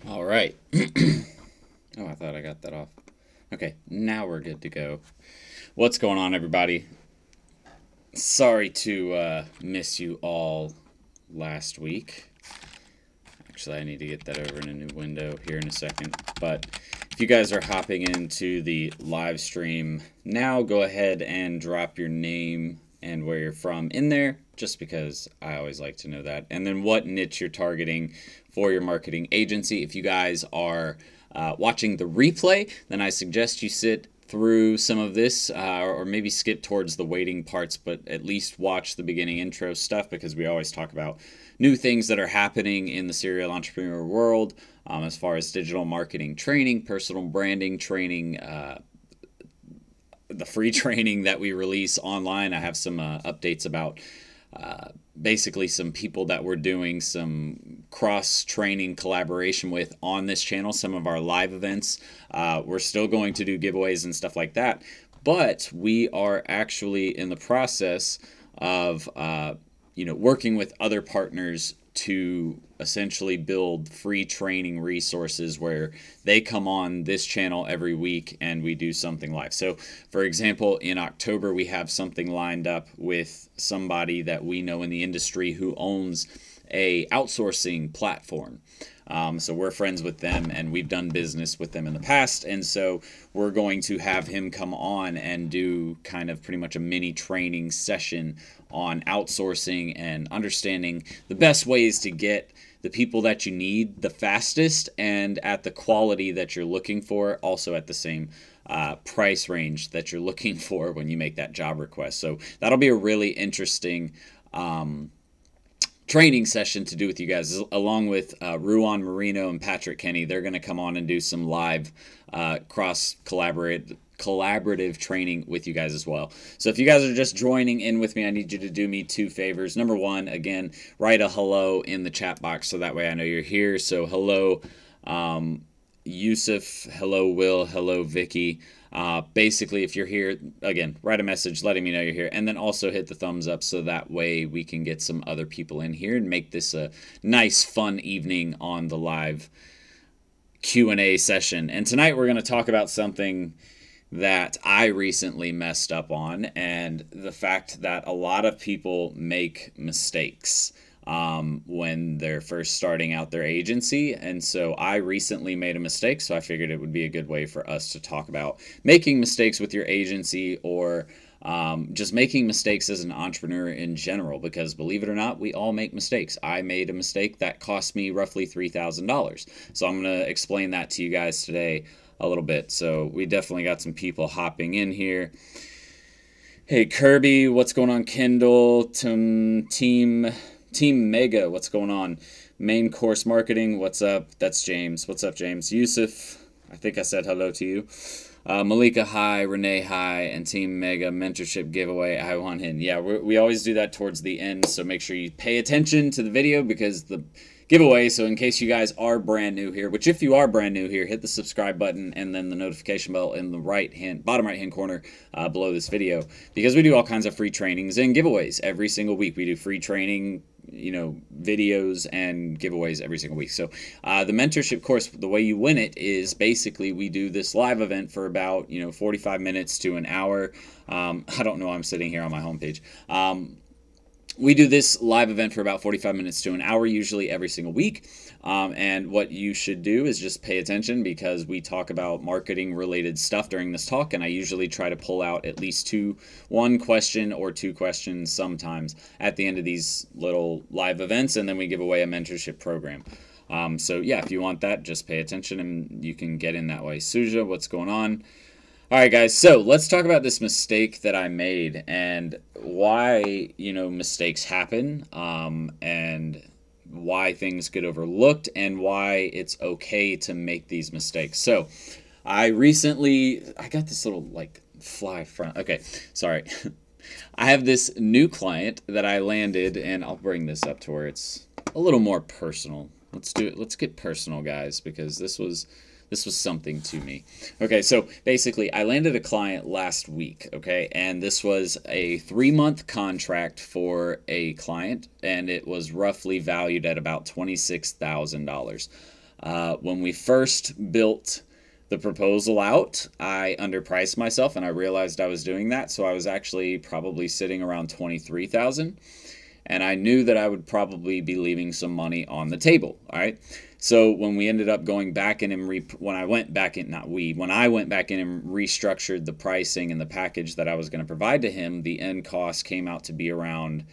All right. Oh, I thought I got that off. Okay, now we're good to go. What's going on, everybody? Sorry to miss you all last week. Actually, I need to get that over in a new window here in a second. But if you guys are hopping into the live stream now, go ahead and drop your name and where you're from in there, just because I always like to know that. And then what niche you're targeting for your marketing agency. If you guys are watching the replay, then I suggest you sit through some of this or maybe skip towards the waiting parts, but at least watch the beginning intro stuff, because we always talk about new things that are happening in the serial entrepreneur world as far as digital marketing training, personal branding training, the free training that we release online. I have some updates about basically some people that we're doing some cross-training collaboration with on this channel, some of our live events. We're still going to do giveaways and stuff like that, but we are actually in the process of working with other partners to essentially build free training resources where they come on this channel every week and we do something live. So for example, in October, we have something lined up with somebody that we know in the industry who owns a outsourcing platform. So we're friends with them and we've done business with them in the past. And so we're going to have him come on and do kind of pretty much a mini training session on outsourcing and understanding the best ways to get the people that you need the fastest and at the quality that you're looking for, also at the same price range that you're looking for when you make that job request. So that'll be a really interesting training session to do with you guys, along with Ruan Marino and Patrick Kenny. They're going to come on and do some live collaborative training with you guys as well. So if you guys are just joining in with me, I need you to do me two favors. Number one, again, write a hello in the chat box so that way I know you're here. So hello, Yusuf, hello, Will, hello, Vicky. Basically, if you're here, again, write a message letting me know you're here, and then also hit the thumbs up so that way we can get some other people in here and make this a nice, fun evening on the live Q&A session. And tonight we're going to talk about something that I recently messed up on, and the fact that a lot of people make mistakes when they're first starting out their agency. And so I recently made a mistake, so I figured it would be a good way for us to talk about making mistakes with your agency, or just making mistakes as an entrepreneur in general, because believe it or not, we all make mistakes. I made a mistake that cost me roughly $3,000. So I'm going to explain that to you guys today a little bit. So we definitely got some people hopping in here. Hey, Kirby, what's going on? Kendall, Team Mega, what's going on? Main Course Marketing, what's up? That's James. What's up, James? Yusuf, I think I said hello to you. Malika, hi. Renee, hi. And Team Mega mentorship giveaway, I want in. Yeah, we always do that towards the end, so make sure you pay attention to the video because the giveaway. So in case you guys are brand new here, which if you are brand new here, hit the subscribe button and then the notification bell in the bottom right hand corner below this video, because we do all kinds of free trainings and giveaways every single week. We do free training, videos and giveaways every single week. So the mentorship course, the way you win it is basically we do this live event for about 45 minutes to an hour. I don't know, I'm sitting here on my homepage. We do this live event for about 45 minutes to an hour, usually every single week. And what you should do is just pay attention, because we talk about marketing related stuff during this talk. And I usually try to pull out at least one question or two questions sometimes at the end of these little live events. And then we give away a mentorship program. So yeah, if you want that, just pay attention and you can get in that way. Suja, what's going on? All right, guys, so let's talk about this mistake that I made and why, mistakes happen, and why things get overlooked and why it's okay to make these mistakes. So I got this little fly front. Okay, sorry. I have this new client that I landed, and I'll bring this up to where it's a little more personal. Let's do it. Let's get personal, guys, because this was something to me. Okay, so basically I landed a client last week, okay, and this was a 3-month contract for a client, and it was roughly valued at about $26,000. When we first built the proposal out, I underpriced myself, and I realized I was doing that. So I was actually probably sitting around $23,000, and I knew that I would probably be leaving some money on the table. All right. So when we ended up going back in and when I went back in and restructured the pricing and the package that I was going to provide to him, the end cost came out to be around,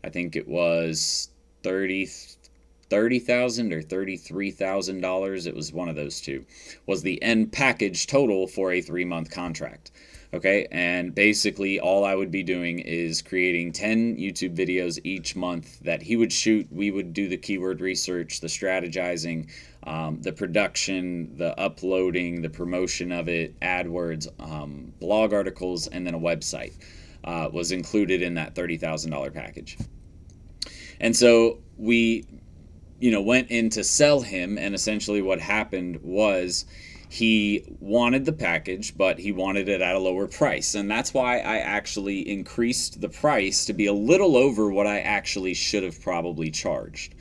I think it was $30,000 or $33,000. It was one of those two, was the end package total for a 3-month contract. Okay, and basically all I would be doing is creating 10 YouTube videos each month that he would shoot. We would do the keyword research, the strategizing, the production, the uploading, the promotion of it, AdWords, blog articles, and then a website was included in that $30,000 package. And so we, went in to sell him, and essentially what happened was he wanted the package, but he wanted it at a lower price. And that's why I actually increased the price to be a little over what I actually should have probably charged.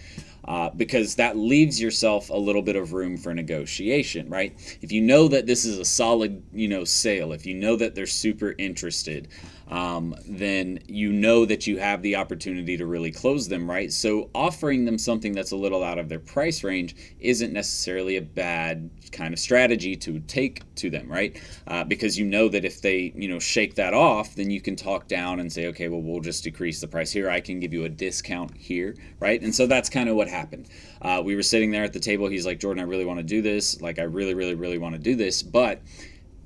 Because that leaves yourself a little bit of room for negotiation, right? If you know that this is a solid, sale, if you know that they're super interested, then you know that you have the opportunity to really close them, right? So offering them something that's a little out of their price range isn't necessarily a bad kind of strategy to take to them, right? Because you know that if they, shake that off, then you can talk down and say, okay, well, we'll just decrease the price here. I can give you a discount here, right? And so that's kind of what happened. We were sitting there at the table. He's like, Jordan, I really want to do this. Like, I really, really, really want to do this, but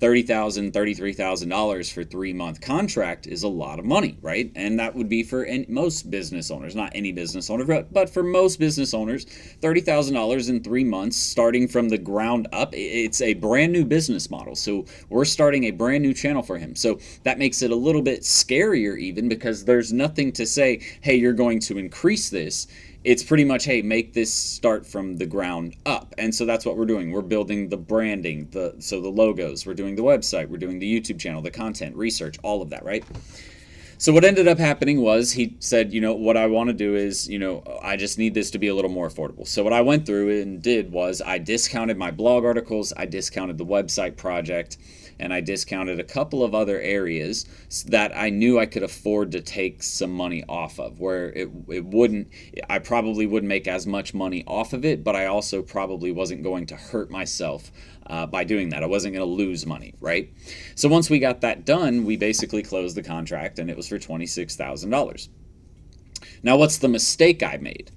$30,000, $33,000 for 3-month contract is a lot of money, right? And that would be for most business owners, not any business owner, but for most business owners, $30,000 in 3 months, starting from the ground up. It's a brand new business model. So we're starting a brand new channel for him. So that makes it a little bit scarier even, because there's nothing to say, hey, you're going to increase this. It's pretty much, hey, make this start from the ground up. And so that's what we're doing. We're building the branding, the logos, we're doing the website, we're doing the YouTube channel, the content, research, all of that, right? So what ended up happening was he said, what I want to do is, I just need this to be a little more affordable. So what I went through and did was I discounted my blog articles, I discounted the website project, and I discounted a couple of other areas that I knew I could afford to take some money off of, where I probably wouldn't make as much money off of it, but I also probably wasn't going to hurt myself by doing that. I wasn't going to lose money, right? So once we got that done, we basically closed the contract, and it was for $26,000. Now, what's the mistake I made?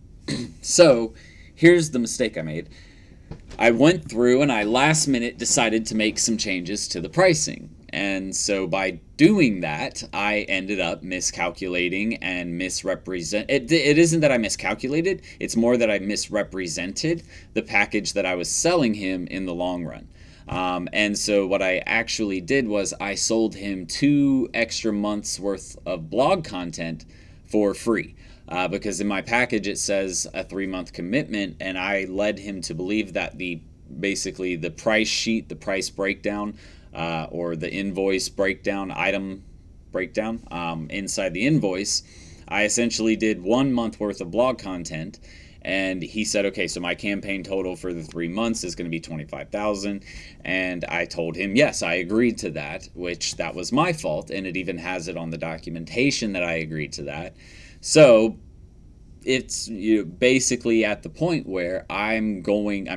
So here's the mistake I made. I went through and I last minute decided to make some changes to the pricing. And so by doing that, I ended up miscalculating and it isn't that I miscalculated, it's more that I misrepresented the package that I was selling him in the long run. And so what I actually did was I sold him 2 extra months worth of blog content for free. Because in my package it says a 3-month commitment, and I led him to believe that basically the price sheet, the price breakdown, or the invoice breakdown, item breakdown, inside the invoice, I essentially did 1 month worth of blog content. And he said, okay, so my campaign total for the 3 months is going to be $25,000. And I told him, yes, I agreed to that, which that was my fault. And it even has it on the documentation that I agreed to that. So it's basically at the point where I'm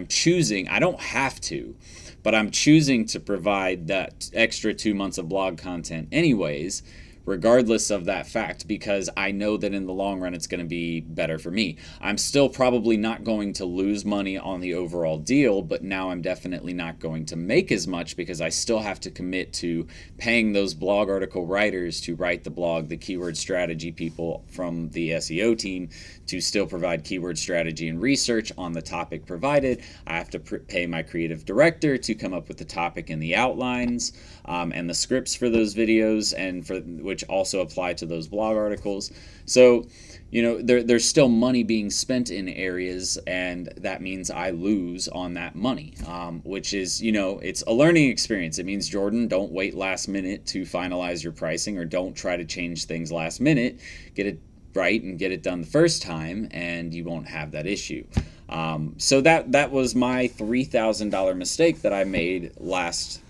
choosing, I don't have to, but I'm choosing to provide that extra 2 months of blog content anyways, regardless of that fact, because I know that in the long run it's going to be better for me. I'm still probably not going to lose money on the overall deal, but now I'm definitely not going to make as much because I still have to commit to paying those blog article writers to write the blog, the keyword strategy people from the SEO team to still provide keyword strategy and research on the topic provided. I have to pay my creative director to come up with the topic and the outlines and the scripts for those videos, and which also apply to those blog articles. So, there's still money being spent in areas, and that means I lose on that money, which is, it's a learning experience. It means, Jordan, don't wait last minute to finalize your pricing, or don't try to change things last minute. Get it right and get it done the first time, and you won't have that issue. So that was my $3,000 mistake that I made last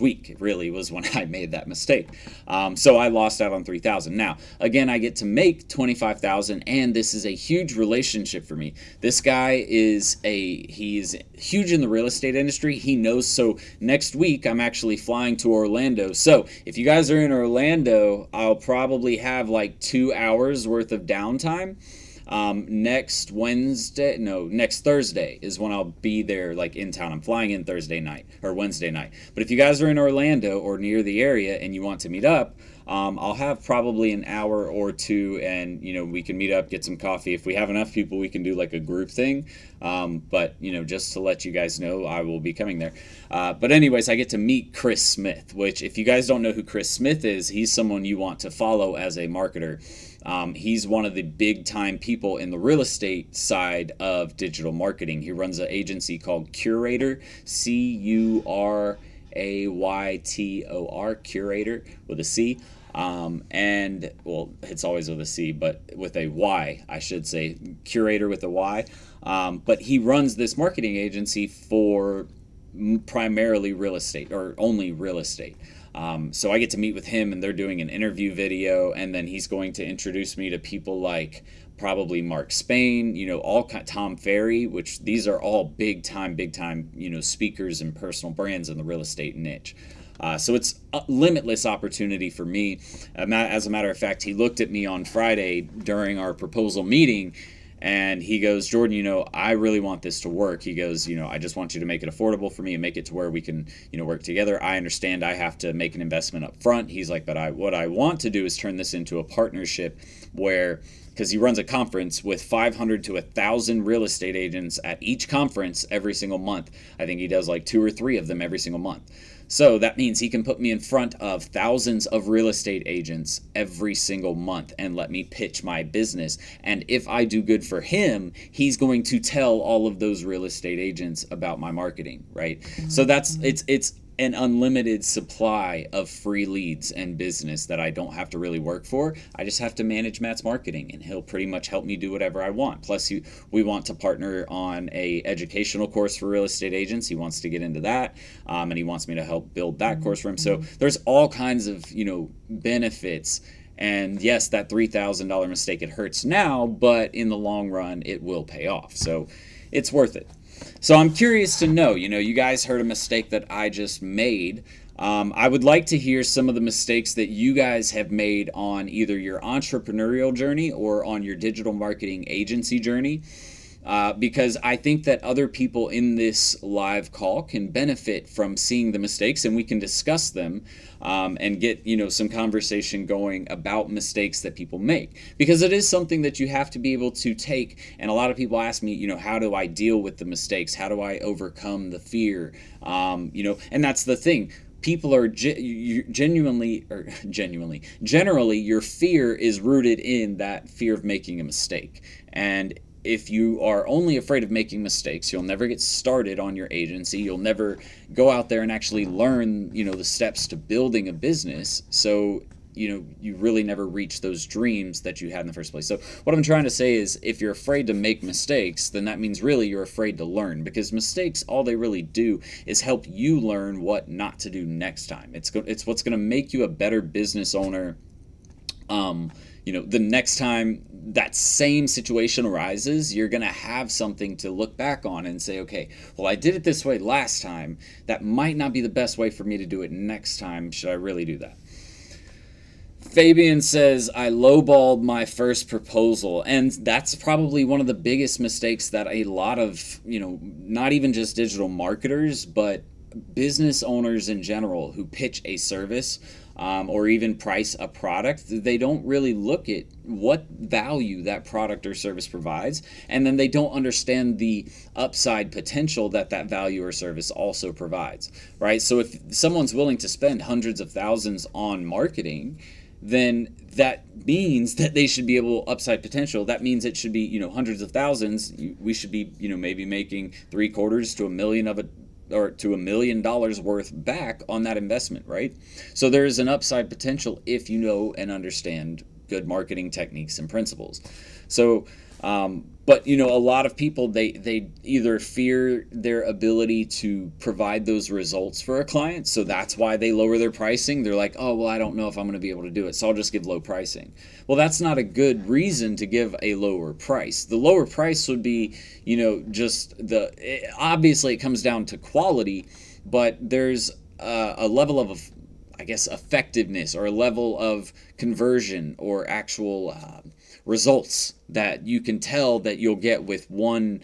week. It really was when I made that mistake. So I lost out on $3,000. Now, again, I get to make $25,000, and this is a huge relationship for me. This guy he's huge in the real estate industry. He knows. So next week, I'm actually flying to Orlando. So if you guys are in Orlando, I'll probably have like 2 hours worth of downtime. Next Thursday is when I'll be there, like in town. I'm flying in Thursday night or Wednesday night. But if you guys are in Orlando or near the area and you want to meet up, I'll have probably an hour or two, and we can meet up, get some coffee. If we have enough people, we can do like a group thing. But just to let you guys know, I will be coming there. But anyways, I get to meet Chris Smith, which, if you guys don't know who Chris Smith is, he's someone you want to follow as a marketer. He's one of the big time people in the real estate side of digital marketing. He runs an agency called Curaytor, Curaytor, Curaytor with a C. And well, it's always with a C, but with a Y, I should say, Curaytor with a Y. But he runs this marketing agency for primarily real estate, or only real estate. So I get to meet with him, and they're doing an interview video, and then he's going to introduce me to people like probably Mark Spain, Tom Ferry, which these are all big time, speakers and personal brands in the real estate niche. So it's a limitless opportunity for me. As a matter of fact, he looked at me on Friday during our proposal meeting, and he goes, Jordan, I really want this to work. He goes, I just want you to make it affordable for me and make it to where we can, work together. I understand I have to make an investment up front. He's like, but what I want to do is turn this into a partnership where, because he runs a conference with 500 to 1,000 real estate agents at each conference every single month. I think he does like 2 or 3 of them every single month. So that means he can put me in front of thousands of real estate agents every single month and let me pitch my business. And if I do good for him, he's going to tell all of those real estate agents about my marketing, right? So it's an unlimited supply of free leads and business that I don't have to really work for. I just have to manage Matt's marketing, and he'll pretty much help me do whatever I want. Plus, we want to partner on a educational course for real estate agents. He wants to get into that, and he wants me to help build that course for him. So there's all kinds of benefits. And yes, that $3,000 mistake, it hurts now, but in the long run, it will pay off. So it's worth it. So I'm curious to know, you guys heard a mistake that I just made. I would like to hear some of the mistakes that you guys have made on either your entrepreneurial journey or on your digital marketing agency journey. Because I think that other people in this live call can benefit from seeing the mistakes, and we can discuss them and get some conversation going about mistakes that people make, because it is something that you have to be able to take. And a lot of people ask me, how do I deal with the mistakes? How do I overcome the fear? And that's the thing. People are generally, your fear is rooted in that fear of making a mistake. And if you are only afraid of making mistakes, you'll never get started on your agency. You'll never go out there and actually learn, the steps to building a business. So, you really never reach those dreams that you had in the first place. So what I'm trying to say is, if you're afraid to make mistakes, then that means really you're afraid to learn, because mistakes, all they really do is help you learn what not to do next time. It's what's going to make you a better business owner. The next time that same situation arises, you're going to have something to look back on and say, okay, well, I did it this way last time. That might not be the best way for me to do it next time. Should I really do that? Fabian says, I lowballed my first proposal. And that's probably one of the biggest mistakes that a lot of, not even just digital marketers, but business owners in general who pitch a service or even price a product, they don't really look at what value that product or service provides, and then they don't understand the upside potential that value or service also provides, right? So if someone's willing to spend hundreds of thousands on marketing, then that means that they should be able upside potential. That means it should be, hundreds of thousands. We should be, maybe making $750,000 to $1 million or to $1 million worth back on that investment, right? So there is an upside potential if you know and understand good marketing techniques and principles. So, but you know, a lot of people, they either fear their ability to provide those results for a client, so that's why they lower their pricing. They're like, oh, well, I don't know if I'm going to be able to do it, so I'll just give low pricing. Well, that's not a good reason to give a lower price. The lower price would be, you know, just obviously it comes down to quality, but there's a level of, I guess, effectiveness, or a level of conversion, or actual results that you can tell that you'll get with one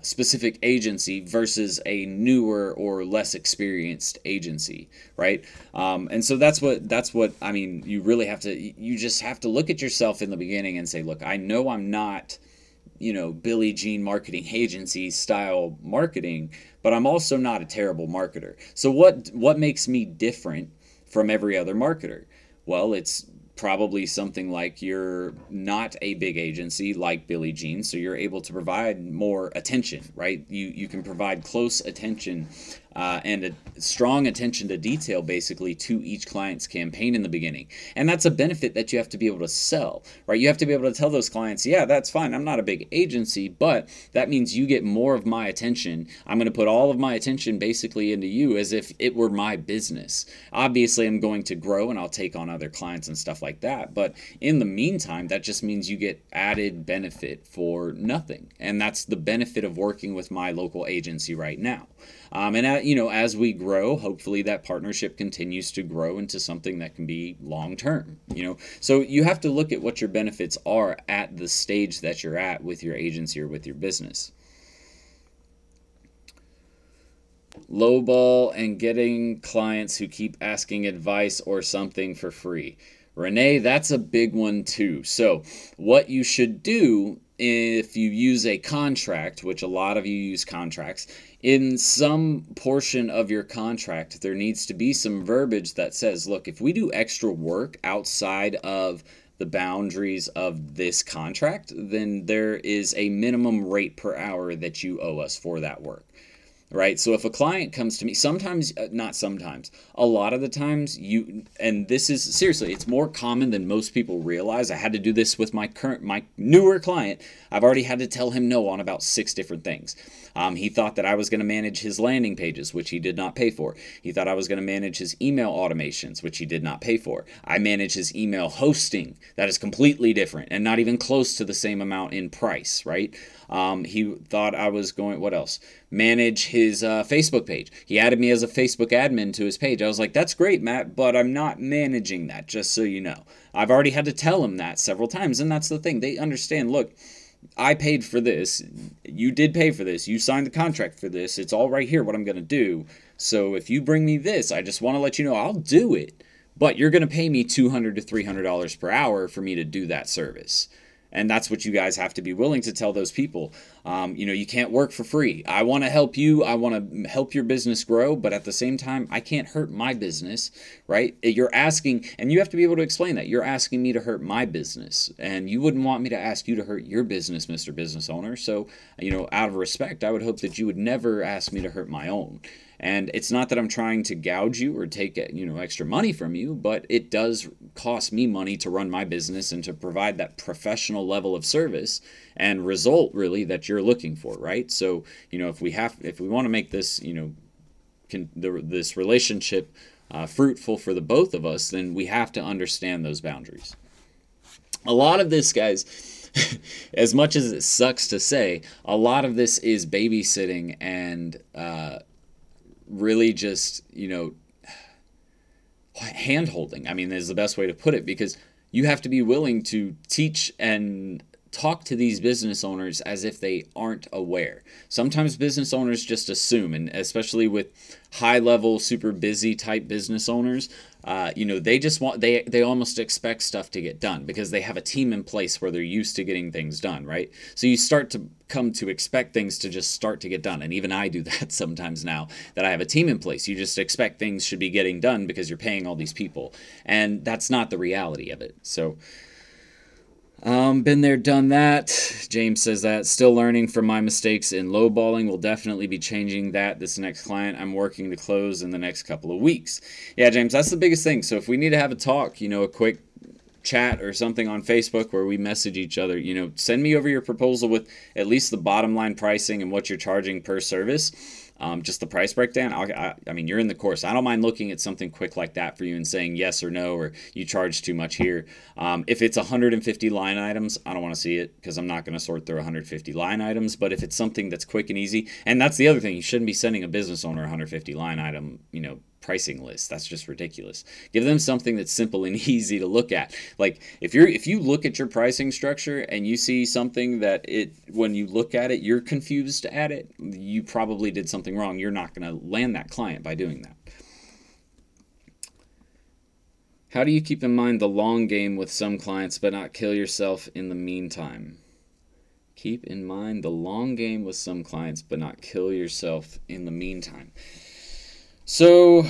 specific agency versus a newer or less experienced agency, right? And so that's what I mean. You just have to look at yourself in the beginning and say, look, I know I'm not, you know, Billie Jean marketing agency style marketing, but I'm also not a terrible marketer. So what makes me different from every other marketer? Well, it's probably something like you're not a big agency like Billie Jean, so you're able to provide more attention, right? You can provide close attention and a strong attention to detail, basically, to each client's campaign in the beginning. And that's a benefit that you have to be able to sell, right? You have to be able to tell those clients, yeah, that's fine, I'm not a big agency, but that means you get more of my attention. I'm going to put all of my attention basically into you as if it were my business. Obviously, I'm going to grow and I'll take on other clients and stuff like that, but in the meantime, that just means you get added benefit for nothing. And that's the benefit of working with my local agency right now. And you know, as we grow, hopefully that partnership continues to grow into something that can be long term. You know, so you have to look at what your benefits are at the stage that you're at with your agency or with your business. Lowball and getting clients who keep asking advice or something for free. Renee, that's a big one too. So what you should do, if you use a contract, which a lot of you use contracts, in some portion of your contract, there needs to be some verbiage that says, look, if we do extra work outside of the boundaries of this contract, then there is a minimum rate per hour that you owe us for that work. Right? So if a client comes to me, sometimes, not sometimes, a lot of the times, and this is, seriously, it's more common than most people realize. I had to do this with my newer client. I've already had to tell him no on about 6 different things. He thought that I was going to manage his landing pages, which he did not pay for. He thought I was going to manage his email automations, which he did not pay for. I manage his email hosting. That is completely different and not even close to the same amount in price, right? He thought I was going, what else? Manage his Facebook page. He added me as a Facebook admin to his page. I was like, that's great, Matt, but I'm not managing that, just so you know. I've already had to tell him that several times, and that's the thing. They understand, look, I paid for this. You did pay for this. You signed the contract for this. It's all right here what I'm going to do. So if you bring me this, I just want to let you know I'll do it. But you're going to pay me $200 to $300 per hour for me to do that service. And that's what you guys have to be willing to tell those people. You know, you can't work for free. I want to help you. I want to help your business grow. But at the same time, I can't hurt my business, right? You're asking, and you have to be able to explain that. You're asking me to hurt my business. And you wouldn't want me to ask you to hurt your business, Mr. Business Owner. So, you know, out of respect, I would hope that you would never ask me to hurt my own. And it's not that I'm trying to gouge you or take, you know, extra money from you, but it does cost me money to run my business and to provide that professional level of service and result, really, that you're looking for, right? So, you know, if we want to make this, you know, this relationship fruitful for the both of us, then we have to understand those boundaries. A lot of this, guys, as much as it sucks to say, a lot of this is babysitting and really just, you know, hand-holding, I mean, is the best way to put it, because you have to be willing to teach and talk to these business owners as if they aren't aware. Sometimes business owners just assume, and especially with high-level, super busy type business owners, you know, they just want, they almost expect stuff to get done because they have a team in place where they're used to getting things done, right? So you start to come to expect things to just start to get done. And even I do that sometimes now that I have a team in place. You just expect things should be getting done because you're paying all these people. And that's not the reality of it. So, been there, done that. James says that. Still learning from my mistakes in lowballing. Will definitely be changing that. This next client I'm working to close in the next couple of weeks. Yeah, James, that's the biggest thing. So if we need to have a talk, you know, a quick chat or something on Facebook where we message each other. You know, send me over your proposal with at least the bottom line pricing and what you're charging per service. Just the price breakdown. I mean, you're in the course. I don't mind looking at something quick like that for you and saying yes or no, or you charge too much here. If it's 150 line items, I don't want to see it because I'm not going to sort through 150 line items. But if it's something that's quick and easy, and that's the other thing, you shouldn't be sending a business owner a 150 line item, you know, pricing list. That's just ridiculous. Give them something that's simple and easy to look at. Like if you look at your pricing structure and you see something that when you look at it, you're confused at it, you probably did something wrong. You're not going to land that client by doing that. How do you keep in mind the long game with some clients but not kill yourself in the meantime? Keep in mind the long game with some clients but not kill yourself in the meantime. So,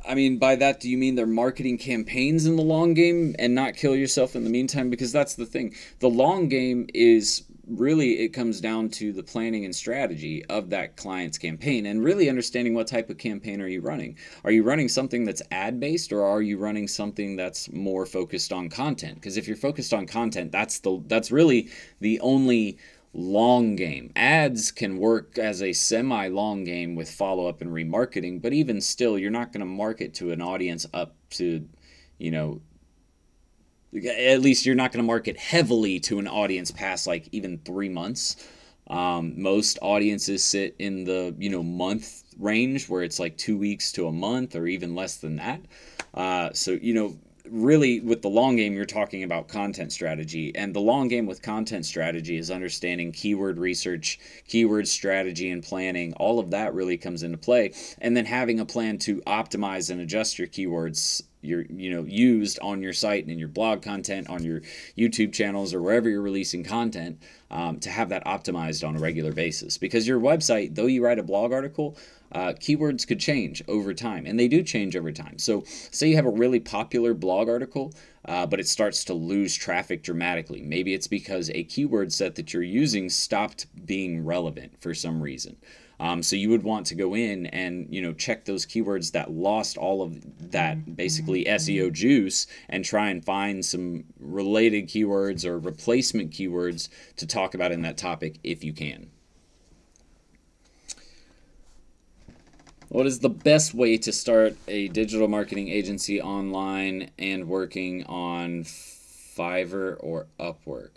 I mean, by that, do you mean they're marketing campaigns in the long game and not kill yourself in the meantime? Because that's the thing. The long game is really, it comes down to the planning and strategy of that client's campaign and really understanding what type of campaign are you running. Are you running something that's ad-based, or are you running something that's more focused on content? Because if you're focused on content, that's really the only long game. Ads can work as a semi-long game with follow-up and remarketing, but even still, you're not going to market to an audience up to, you know, at least you're not going to market heavily to an audience past like even 3 months. Most audiences sit in the, you know, month range where it's like 2 weeks to a month or even less than that. So, you know, really with the long game, you're talking about content strategy, and the long game with content strategy is understanding keyword research, keyword strategy and planning. All of that really comes into play, and then having a plan to optimize and adjust your keywords used on your site and in your blog content, on your YouTube channels, or wherever you're releasing content, to have that optimized on a regular basis. Because your website, though you write a blog article, keywords could change over time, and they do change over time. So say you have a really popular blog article, but it starts to lose traffic dramatically. Maybe it's because a keyword set that you're using stopped being relevant for some reason. So you would want to go in and, you know, check those keywords that lost all of that basically SEO juice and try and find some related keywords or replacement keywords to talk about in that topic if you can. What is the best way to start a digital marketing agency online and working on Fiverr or Upwork?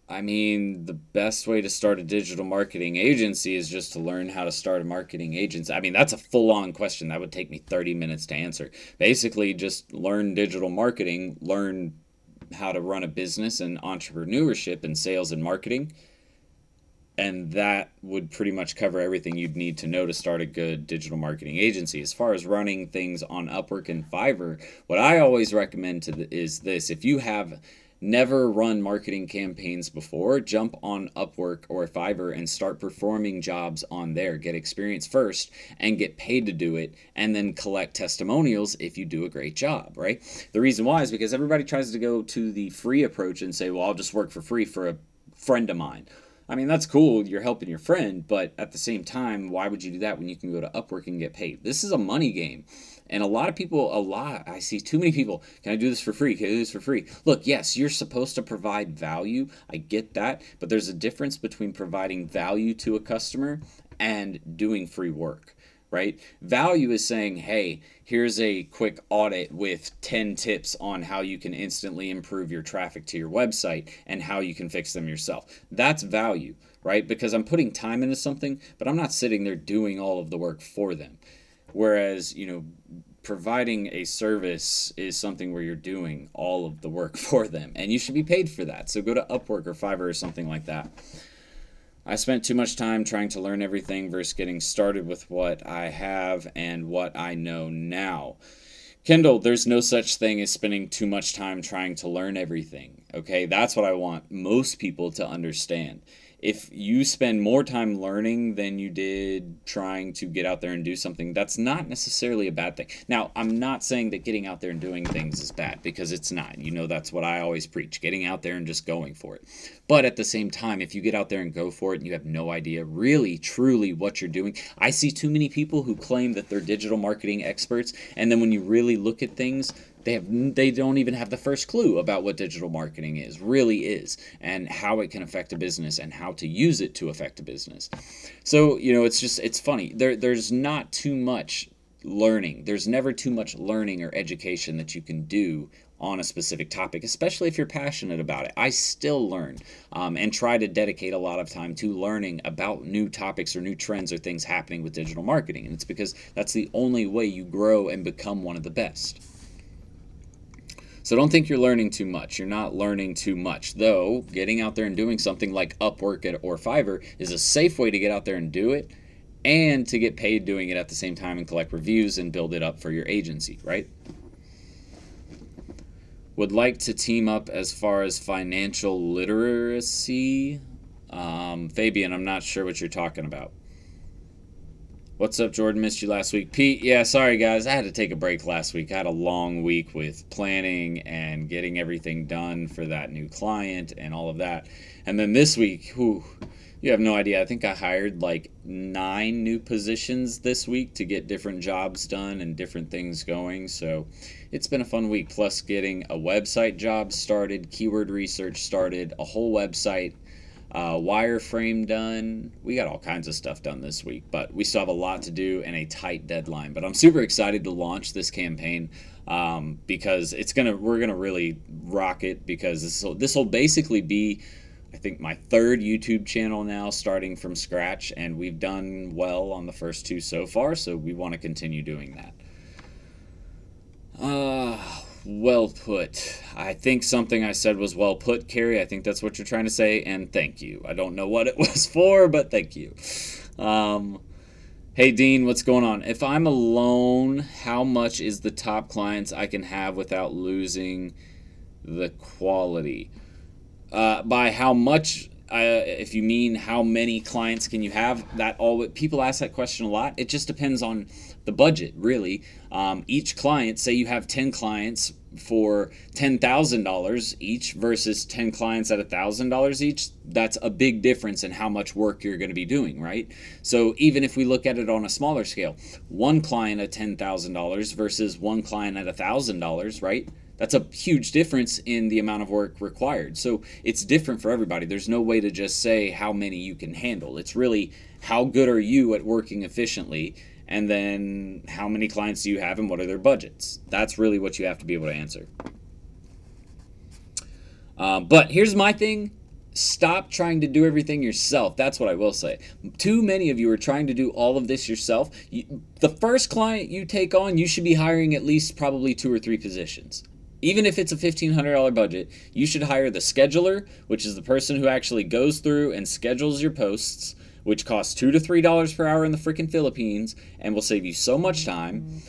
I mean, the best way to start a digital marketing agency is just to learn how to start a marketing agency. I mean, that's a full-on question. That would take me 30 minutes to answer. Basically, just learn digital marketing, learn how to run a business and entrepreneurship and sales and marketing. And that would pretty much cover everything you'd need to know to start a good digital marketing agency. As far as running things on Upwork and Fiverr, what I always recommend is this. If you have never run marketing campaigns before, jump on Upwork or Fiverr and start performing jobs on there. Get experience first and get paid to do it, and then collect testimonials if you do a great job, right? The reason why is because everybody tries to go to the free approach and say, well, I'll just work for free for a friend of mine. I mean, that's cool, you're helping your friend, but at the same time, why would you do that when you can go to Upwork and get paid? This is a money game. And a lot of people, I see too many people, can I do this for free? Can I do this for free? Look, yes, you're supposed to provide value. I get that. But there's a difference between providing value to a customer and doing free work, right? Value is saying, hey, here's a quick audit with 10 tips on how you can instantly improve your traffic to your website and how you can fix them yourself. That's value, right? Because I'm putting time into something, but I'm not sitting there doing all of the work for them. Whereas, you know, providing a service is something where you're doing all of the work for them, and you should be paid for that. So go to Upwork or Fiverr or something like that. I spent too much time trying to learn everything versus getting started with what I have and what I know now. Kendall, there's no such thing as spending too much time trying to learn everything, okay? That's what I want most people to understand. if you spend more time learning than you did trying to get out there and do something, that's not necessarily a bad thing. Now, I'm not saying that getting out there and doing things is bad, because it's not. You know, that's what I always preach, getting out there and just going for it. But at the same time, if you get out there and go for it and you have no idea really, truly what you're doing, I see too many people who claim that they're digital marketing experts, and then when you really look at things, they don't even have the first clue about what digital marketing really is, and how it can affect a business and how to use it to affect a business. So, you know, it's funny. There's not too much learning. There's never too much learning or education that you can do on a specific topic, especially if you're passionate about it. I still learn and try to dedicate a lot of time to learning about new topics or new trends or things happening with digital marketing. And it's because that's the only way you grow and become one of the best. So don't think you're learning too much. You're not learning too much. Though, getting out there and doing something like Upwork or Fiverr is a safe way to get out there and do it, and to get paid doing it at the same time and collect reviews and build it up for your agency, right? Would like to team up as far as financial literacy. Fabian, I'm not sure what you're talking about. What's up, Jordan? Missed you last week. Pete, yeah, sorry, guys. I had to take a break last week. I had a long week with planning and getting everything done for that new client and all of that. And then this week, whew, you have no idea. I think I hired like 9 new positions this week to get different jobs done and different things going. So it's been a fun week, plus getting a website job started, keyword research started, a whole website, wireframe done. We got all kinds of stuff done this week, but we still have a lot to do and a tight deadline. But I'm super excited to launch this campaign because we're gonna really rock it, because this will basically be, I think, my 3rd YouTube channel now, starting from scratch, and we've done well on the first 2 so far, so we want to continue doing that. Well put. I think something I said was well put, Carrie. I think that's what you're trying to say, and thank you. I don't know what it was for, but thank you. Hey, Dean, what's going on? If I'm alone, how much is the top clients I can have without losing the quality? By how much, if you mean how many clients can you have, people ask that question a lot. It just depends on the budget, really. Each client, say you have 10 clients for $10,000 each versus 10 clients at $1,000 each, that's a big difference in how much work you're going to be doing, right? So even if we look at it on a smaller scale, 1 client at $10,000 versus 1 client at $1,000, right? That's a huge difference in the amount of work required. So it's different for everybody. There's no way to just say how many you can handle. It's really how good are you at working efficiently, and then how many clients do you have and what are their budgets. That's really what you have to be able to answer. But here's my thing. Stop trying to do everything yourself. That's what I will say. Too many of you are trying to do all of this yourself. The first client you take on, you should be hiring at least probably 2 or 3 positions. Even if it's a $1,500 budget, you should hire the scheduler, which is the person who actually goes through and schedules your posts, which costs $2 to $3 per hour in the freaking Philippines and will save you so much time.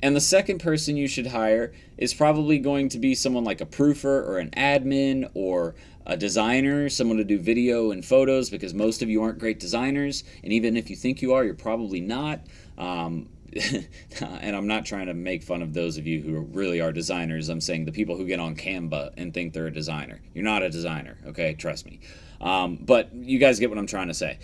And the second person you should hire is probably going to be someone like a proofer or an admin or a designer, someone to do video and photos, because most of you aren't great designers. And even if you think you are, you're probably not. And I'm not trying to make fun of those of you who really are designers. I'm saying the people who get on Canva and think they're a designer. You're not a designer, okay? Trust me. But you guys get what I'm trying to say.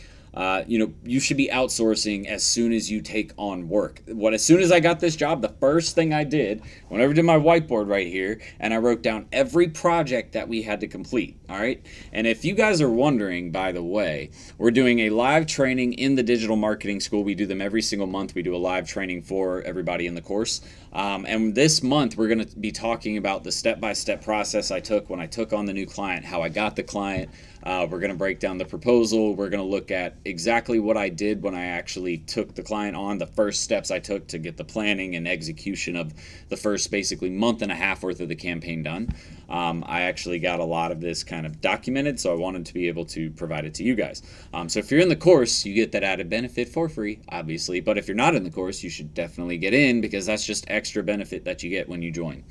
You should be outsourcing as soon as you take on work. As soon as I got this job, the first thing I did, whenever I did my whiteboard right here, and I wrote down every project that we had to complete, all right? And if you guys are wondering, by the way, we're doing a live training in the Digital Marketing School. We do them every single month. We do a live training for everybody in the course. And this month, we're going to be talking about the step-by-step process I took when I took on the new client, how I got the client. We're going to break down the proposal. We're going to look at exactly what I did when I actually took the client on, the first steps I took to get the planning and execution of the first basically month and a half worth of the campaign done. I actually got a lot of this kind of documented, so I wanted to be able to provide it to you guys. So if you're in the course, you get that added benefit for free, obviously. But if you're not in the course, you should definitely get in, because that's just extra benefit that you get when you join.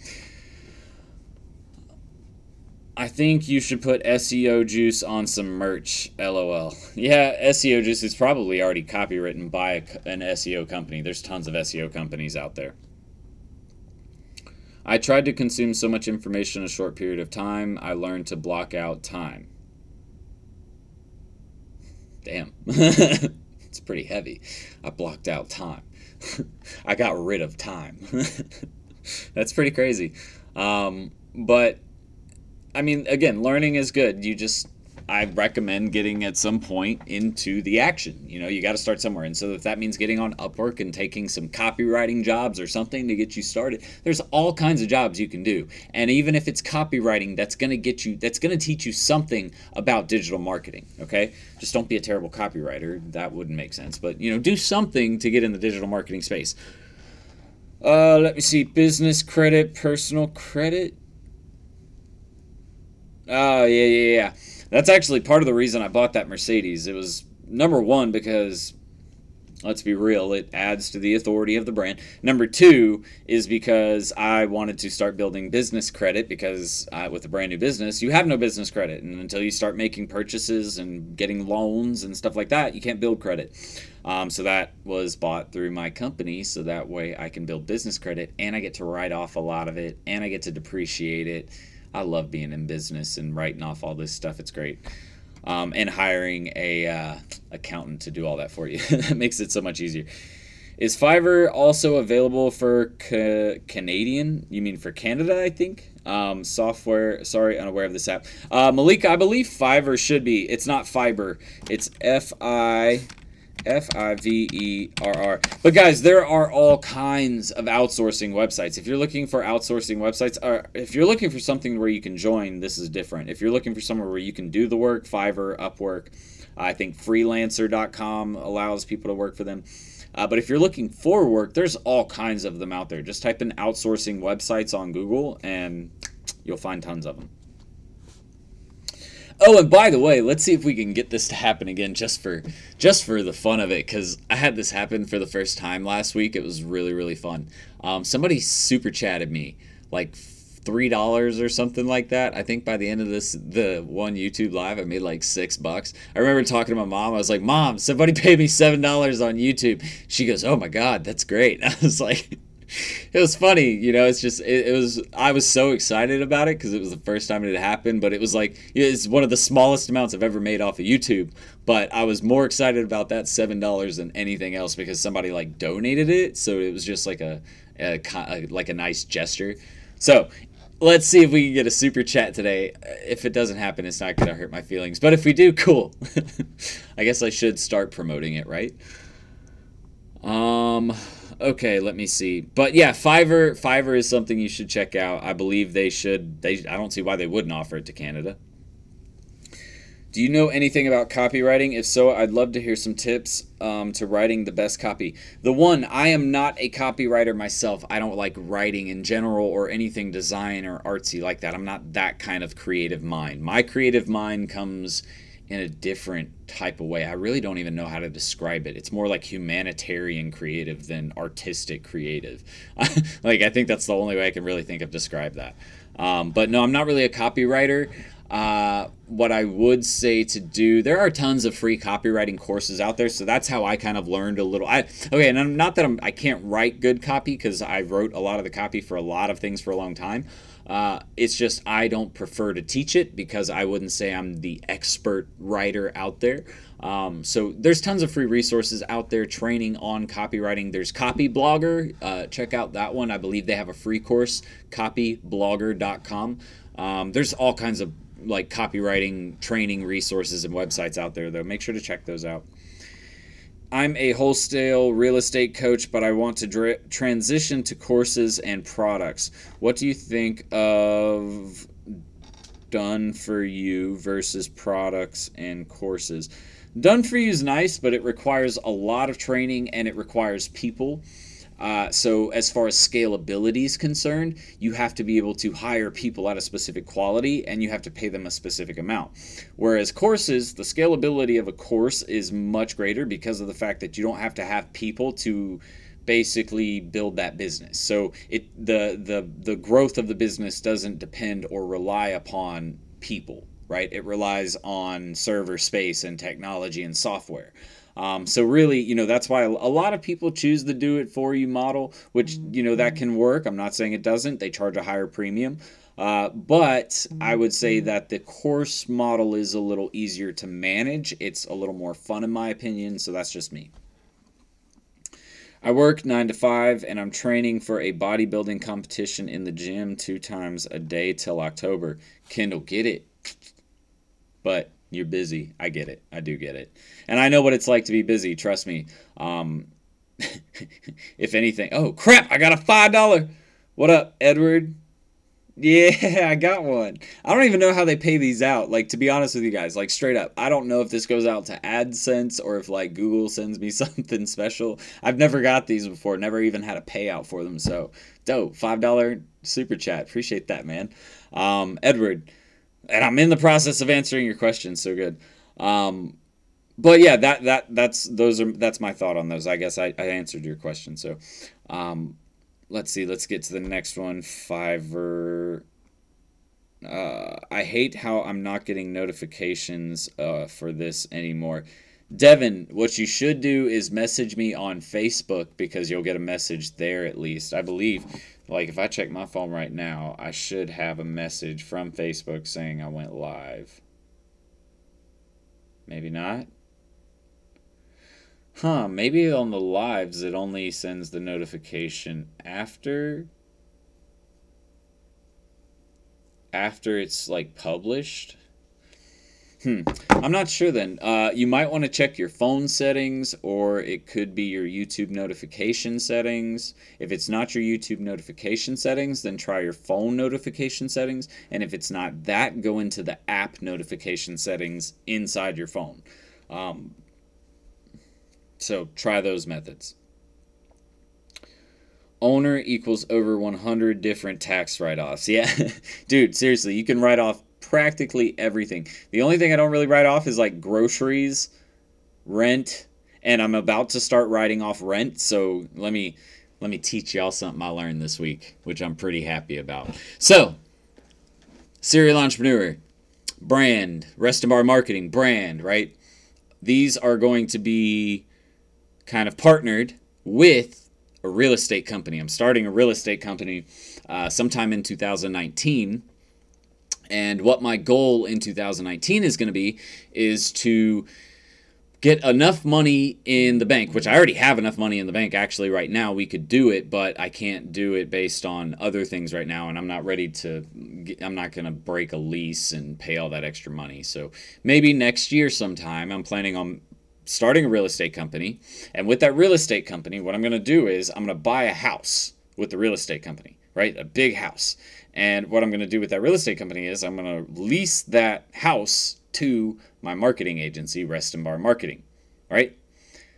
I think you should put SEO juice on some merch, LOL. Yeah, SEO juice is probably already copywritten by an SEO company. There's tons of SEO companies out there. I tried to consume so much information in a short period of time, I learned to block out time. Damn. It's pretty heavy. I blocked out time. I got rid of time. That's pretty crazy. But I mean, again, learning is good. I recommend getting at some point into the action. You know, you got to start somewhere. And so if that means getting on Upwork and taking some copywriting jobs or something to get you started, there's all kinds of jobs you can do. And even if it's copywriting, that's going to teach you something about digital marketing. Okay. Just don't be a terrible copywriter. That wouldn't make sense. But, you know, do something to get in the digital marketing space. Let me see. Business credit, personal credit. Oh, yeah. That's actually part of the reason I bought that Mercedes. It was, number one, because, let's be real, it adds to the authority of the brand. Number two is because I wanted to start building business credit because with a brand new business, you have no business credit. And until you start making purchases and getting loans and stuff like that, you can't build credit. So that was bought through my company, so that way I can build business credit, and I get to write off a lot of it, and I get to depreciate it. I love being in business and writing off all this stuff. It's great. And hiring a accountant to do all that for you. That makes it so much easier. Is Fiverr also available for Canadian? You mean for Canada, I think? Software. Sorry, unaware of this app. Malika, I believe Fiverr should be. It's not Fiverr. It's Fiverr. But guys, there are all kinds of outsourcing websites. If you're looking for outsourcing websites, or if you're looking for something where you can join, this is different. If you're looking for somewhere where you can do the work, Fiverr, Upwork, I think freelancer.com allows people to work for them. But if you're looking for work, there's all kinds of them out there. Just type in outsourcing websites on Google and you'll find tons of them. Oh, and by the way, let's see if we can get this to happen again just for the fun of it, because I had this happen for the first time last week. It was really, really fun. Somebody super chatted me like $3 or something like that. I think by the end of the one YouTube live, I made like $6. I remember talking to my mom. I was like, Mom, somebody paid me $7 on YouTube. She goes, oh my God, that's great. I was like... It was funny, you know. It's just I was so excited about it because it was the first time it had happened, but it was like it's one of the smallest amounts I've ever made off of YouTube. But I was more excited about that $7 than anything else because somebody like donated it, so it was just like a nice gesture. So let's see if we can get a super chat today. If it doesn't happen, it's not gonna hurt my feelings, but if we do, cool. I guess I should start promoting it, right? Okay, let me see. But yeah, Fiverr is something you should check out. I believe they should. I don't see why they wouldn't offer it to Canada. Do you know anything about copywriting? If so, I'd love to hear some tips to writing the best copy. I am not a copywriter myself. I don't like writing in general or anything design or artsy like that. I'm not that kind of creative mind. My creative mind comes in a different type of way. I really don't even know how to describe it. It's more like humanitarian creative than artistic creative. Like, I think that's the only way I can really think of describe that. But no, I'm not really a copywriter. What I would say to do, there are tons of free copywriting courses out there, so that's how I kind of learned a little. Okay, and I'm not that I can't write good copy, because I wrote a lot of the copy for a lot of things for a long time. It's just I don't prefer to teach it because I wouldn't say I'm the expert writer out there. So there's tons of free resources out there training on copywriting. There's Copy Blogger. Check out that one. I believe they have a free course, copyblogger.com. There's all kinds of like copywriting training resources and websites out there, though. Make sure to check those out. I'm a wholesale real estate coach, but I want to transition to courses and products. What do you think of done for you versus products and courses? Done for you is nice, but it requires a lot of training and it requires people. So as far as scalability is concerned, you have to be able to hire people at a specific quality and you have to pay them a specific amount. Whereas courses, the scalability of a course is much greater because of the fact that you don't have to have people to basically build that business. So the growth of the business doesn't depend or rely upon people, right? It relies on server space and technology and software. So really, you know, that's why a lot of people choose the do it for you model, which, you know, that can work. I'm not saying it doesn't. They charge a higher premium. But I would say that the course model is a little easier to manage. It's a little more fun in my opinion. So that's just me. I work 9 to 5 and I'm training for a bodybuilding competition in the gym 2 times a day till October. Kendall, get it. But you're busy. I get it. I do get it. And I know what it's like to be busy. Trust me. If anything. Oh, crap. I got a $5. What up, Edward? Yeah, I got one. I don't even know how they pay these out. Like, to be honest with you guys, like, straight up, I don't know if this goes out to AdSense or if, like, Google sends me something special. I've never got these before. Never even had a payout for them. So, dope. $5 super chat. Appreciate that, man. Edward. And I'm in the process of answering your questions. So good. But yeah, that's my thought on those. I guess I answered your question. So, let's see. Let's get to the next one. Fiverr. I hate how I'm not getting notifications for this anymore. Devin, what you should do is message me on Facebook because you'll get a message there at least. I believe, like, if I check my phone right now, I should have a message from Facebook saying I went live. Maybe not. Huh, maybe on the lives it only sends the notification after it's like published. I'm not sure then. You might want to check your phone settings, or it could be your YouTube notification settings. If it's not your YouTube notification settings, then try your phone notification settings. And if it's not that, go into the app notification settings inside your phone. So try those methods. Owner equals over 100 different tax write-offs. Yeah, dude, seriously, you can write off practically everything. The only thing I don't really write off is like groceries, rent, and I'm about to start writing off rent. So let me teach y'all something I learned this week, which I'm pretty happy about. So, serial entrepreneur, brand, rest of our marketing, brand, right? These are going to be kind of partnered with a real estate company. I'm starting a real estate company sometime in 2019. And what my goal in 2019 is going to be is to get enough money in the bank, which I already have enough money in the bank. Actually, right now we could do it, but I can't do it based on other things right now. And I'm not ready to, I'm not going to break a lease and pay all that extra money. So maybe next year sometime I'm planning on starting a real estate company. And with that real estate company, what I'm going to do is I'm going to buy a house with the real estate company, right? A big house. And what I'm going to do with that real estate company is I'm going to lease that house to my marketing agency, Rest and Bar Marketing, right?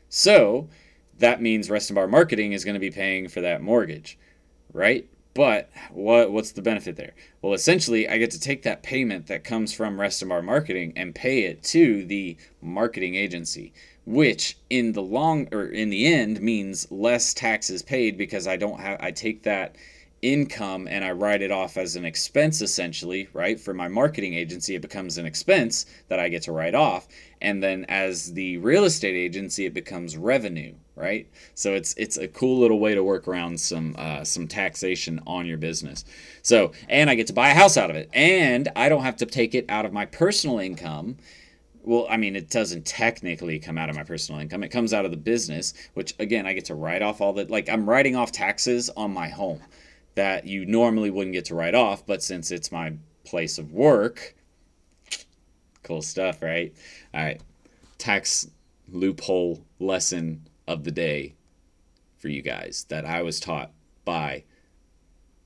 So that means Rest and Bar Marketing is going to be paying for that mortgage, right? But what's the benefit there? Well, essentially, I get to take that payment that comes from Rest and Bar Marketing and pay it to the marketing agency, which in the end means less taxes paid because I take that income and I write it off as an expense essentially, right? For my marketing agency, it becomes an expense that I get to write off. And then as the real estate agency, it becomes revenue, right? So it's a cool little way to work around some taxation on your business. So, and I get to buy a house out of it, and I don't have to take it out of my personal income. Well, I mean, it doesn't technically come out of my personal income. It comes out of the business, which again, I get to write off all that. Like, I'm writing off taxes on my home that you normally wouldn't get to write off, but since it's my place of work, cool stuff, right? All right, tax loophole lesson of the day for you guys that I was taught by,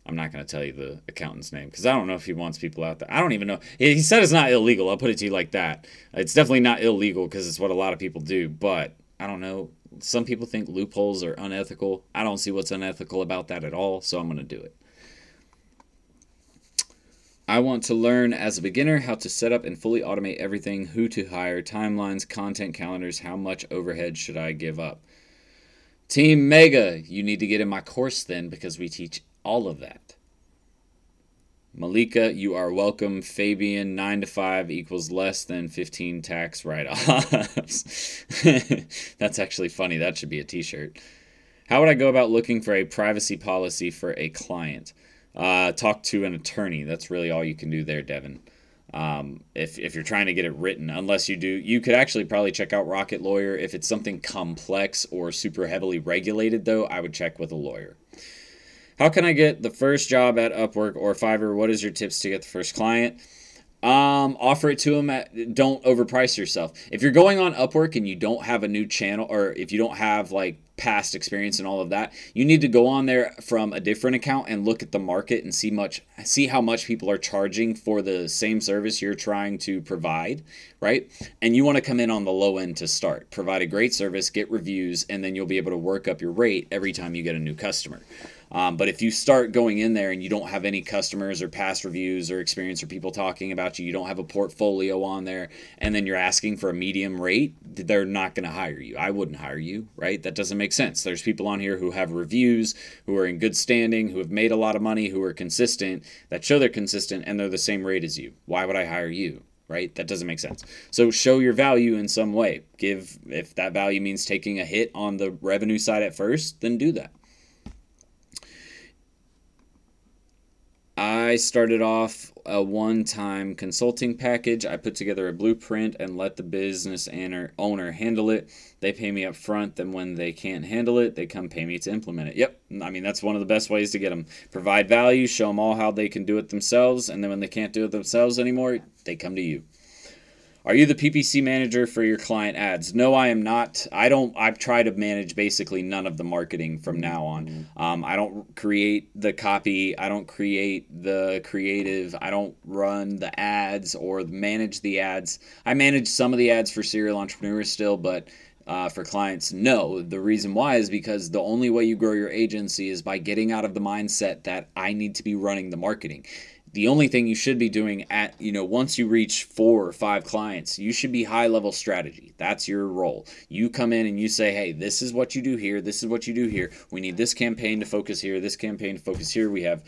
I'm not going to tell you the accountant's name because I don't know if he wants people out there. I don't even know. He said it's not illegal. I'll put it to you like that. It's definitely not illegal because it's what a lot of people do, but I don't know. Some people think loopholes are unethical. I don't see what's unethical about that at all, so I'm going to do it. I want to learn as a beginner how to set up and fully automate everything, who to hire, timelines, content calendars, how much overhead should I give up. Team Mega, you need to get in my course then because we teach all of that. Malika, you are welcome. Fabian, 9 to 5 equals less than 15 tax write-offs. That's actually funny. That should be a t-shirt. How would I go about looking for a privacy policy for a client? Talk to an attorney. That's really all you can do there, Devin. If you're trying to get it written, unless you do, you could actually probably check out Rocket Lawyer. If it's something complex or super heavily regulated, though, I would check with a lawyer. How can I get the first job at Upwork or Fiverr? What is your tips to get the first client? Offer it to them. Don't overprice yourself. If you're going on Upwork and you don't have a new channel, or if you don't have like past experience and all of that, you need to go on there from a different account and look at the market and see how much people are charging for the same service you're trying to provide, right? And you want to come in on the low end to start. Provide a great service, get reviews, and then you'll be able to work up your rate every time you get a new customer. But if you start going in there and you don't have any customers or past reviews or experience or people talking about you, you don't have a portfolio on there, and then you're asking for a medium rate, they're not going to hire you. I wouldn't hire you, right? That doesn't make sense. There's people on here who have reviews, who are in good standing, who have made a lot of money, who are consistent, that show they're consistent, and they're the same rate as you. Why would I hire you? Right? That doesn't make sense. So show your value in some way. If that value means taking a hit on the revenue side at first, then do that. I started off a one-time consulting package. I put together a blueprint and let the business owner handle it. They pay me up front. Then when they can't handle it, they come pay me to implement it. Yep. I mean, that's one of the best ways to get them. Provide value, show them all how they can do it themselves. And then when they can't do it themselves anymore, they come to you. Are you the PPC manager for your client ads? No, I am not. I try to manage basically none of the marketing from now on. I don't create the copy. I don't create the creative. I don't run the ads or manage the ads. I manage some of the ads for serial entrepreneurs still, but for clients, no. The reason why is because the only way you grow your agency is by getting out of the mindset that I need to be running the marketing. The only thing you should be doing once you reach 4 or 5 clients, you should be high-level strategy. That's your role. You come in and you say, hey, this is what you do here. This is what you do here. We need this campaign to focus here, this campaign to focus here. We have,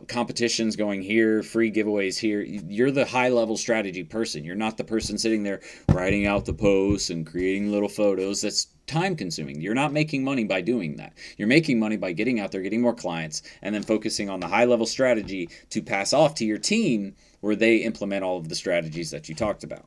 competitions going here, free giveaways here. You're the high-level strategy person. You're not the person sitting there writing out the posts and creating little photos. That's time consuming. You're not making money by doing that. You're making money by getting out there, getting more clients, and then focusing on the high level strategy to pass off to your team where they implement all of the strategies that you talked about.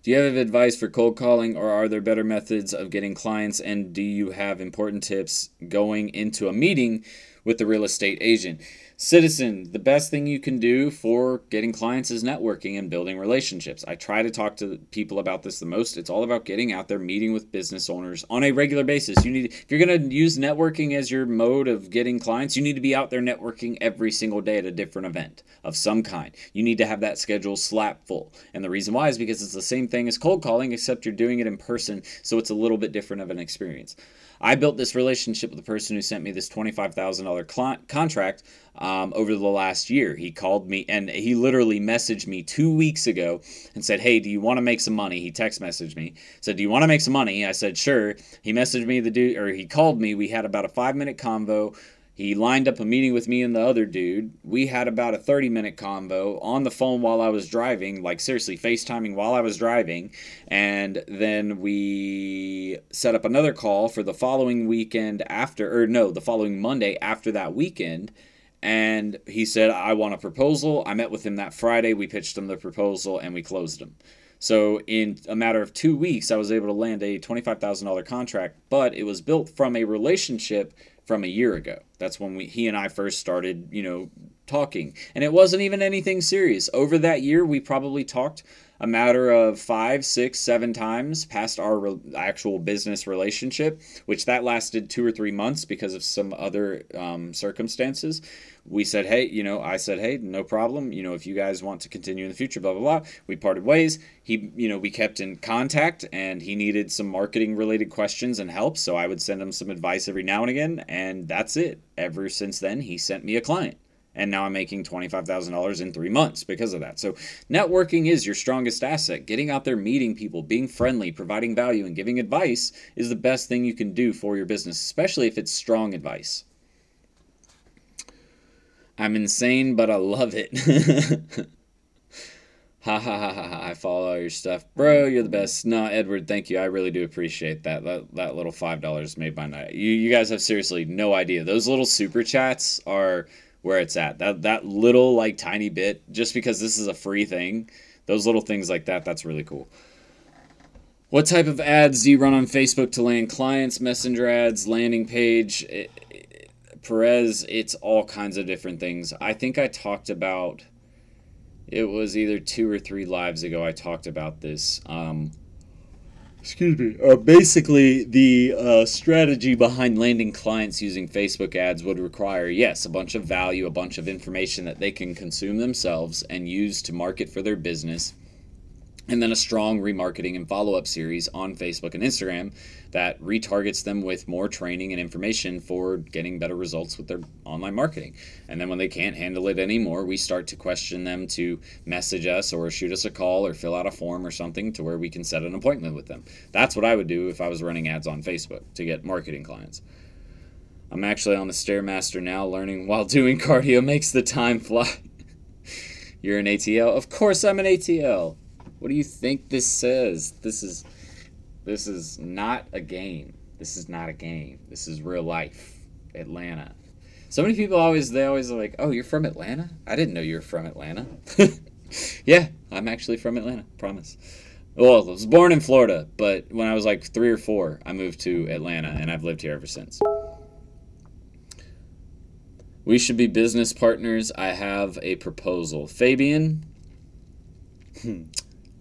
Do you have advice for cold calling, or are there better methods of getting clients? And do you have important tips going into a meeting with the real estate agent? Citizen, the best thing you can do for getting clients is networking and building relationships. I try to talk to people about this the most. It's all about getting out there, meeting with business owners on a regular basis. If you're going to use networking as your mode of getting clients, you need to be out there networking every single day at a different event of some kind. You need to have that schedule slap full. And the reason why is because it's the same thing as cold calling, except you're doing it in person, so it's a little bit different of an experience. I built this relationship with the person who sent me this $25,000 contract over the last year. He called me and he literally messaged me 2 weeks ago and said, hey, do you want to make some money? He text messaged me, said, do you want to make some money? I said, sure. He messaged me, he called me. We had about a 5-minute convo. He lined up a meeting with me and the other dude. We had about a 30-minute convo on the phone while I was driving, like seriously, FaceTiming while I was driving. And then we set up another call for the following the following Monday after that weekend. And he said, I want a proposal. I met with him that Friday. We pitched him the proposal and we closed him. So in a matter of 2 weeks, I was able to land a $25,000 contract, but it was built from a relationship from a year ago. That's when he and I first started, talking. And it wasn't even anything serious. Over that year, we probably talked a matter of 5, 6, 7 times past our actual business relationship, which that lasted 2 or 3 months because of some other circumstances. We said, hey, I said, hey, no problem. If you guys want to continue in the future, blah, blah, blah. We parted ways. We kept in contact, and he needed some marketing related questions and help. So I would send him some advice every now and again. And that's it. Ever since then, he sent me a client. And now I'm making $25,000 in 3 months because of that. So networking is your strongest asset. Getting out there, meeting people, being friendly, providing value, and giving advice is the best thing you can do for your business, especially if it's strong advice. I'm insane, but I love it. Ha ha ha ha ha. I follow all your stuff. Bro, you're the best. No, Edward, thank you. I really do appreciate that. That little $5 made my night. You guys have seriously no idea. Those little super chats are where it's at. That little like tiny bit, just because this is a free thing, those little things like that, that's really cool. What type of ads do you run on Facebook to land clients? Messenger ads, landing page, Perez, it's all kinds of different things. I think I talked about, it was either 2 or 3 lives ago I talked about this. Excuse me. Basically, the strategy behind landing clients using Facebook ads would require, yes, a bunch of value, a bunch of information that they can consume themselves and use to market for their business, and then a strong remarketing and follow-up series on Facebook and Instagram that retargets them with more training and information for getting better results with their online marketing. And then when they can't handle it anymore, we start to question them to message us or shoot us a call or fill out a form or something to where we can set an appointment with them. That's what I would do if I was running ads on Facebook to get marketing clients. I'm actually on the Stairmaster now, learning while doing cardio makes the time fly. You're an ATL? Of course I'm an ATL. What do you think this says? This is not a game. This is not a game. This is real life. Atlanta. So many people always are like, "Oh, you're from Atlanta? I didn't know you were from Atlanta." Yeah, I'm actually from Atlanta. Promise. Well, I was born in Florida, but when I was like 3 or 4, I moved to Atlanta, and I've lived here ever since. We should be business partners. I have a proposal. Fabian?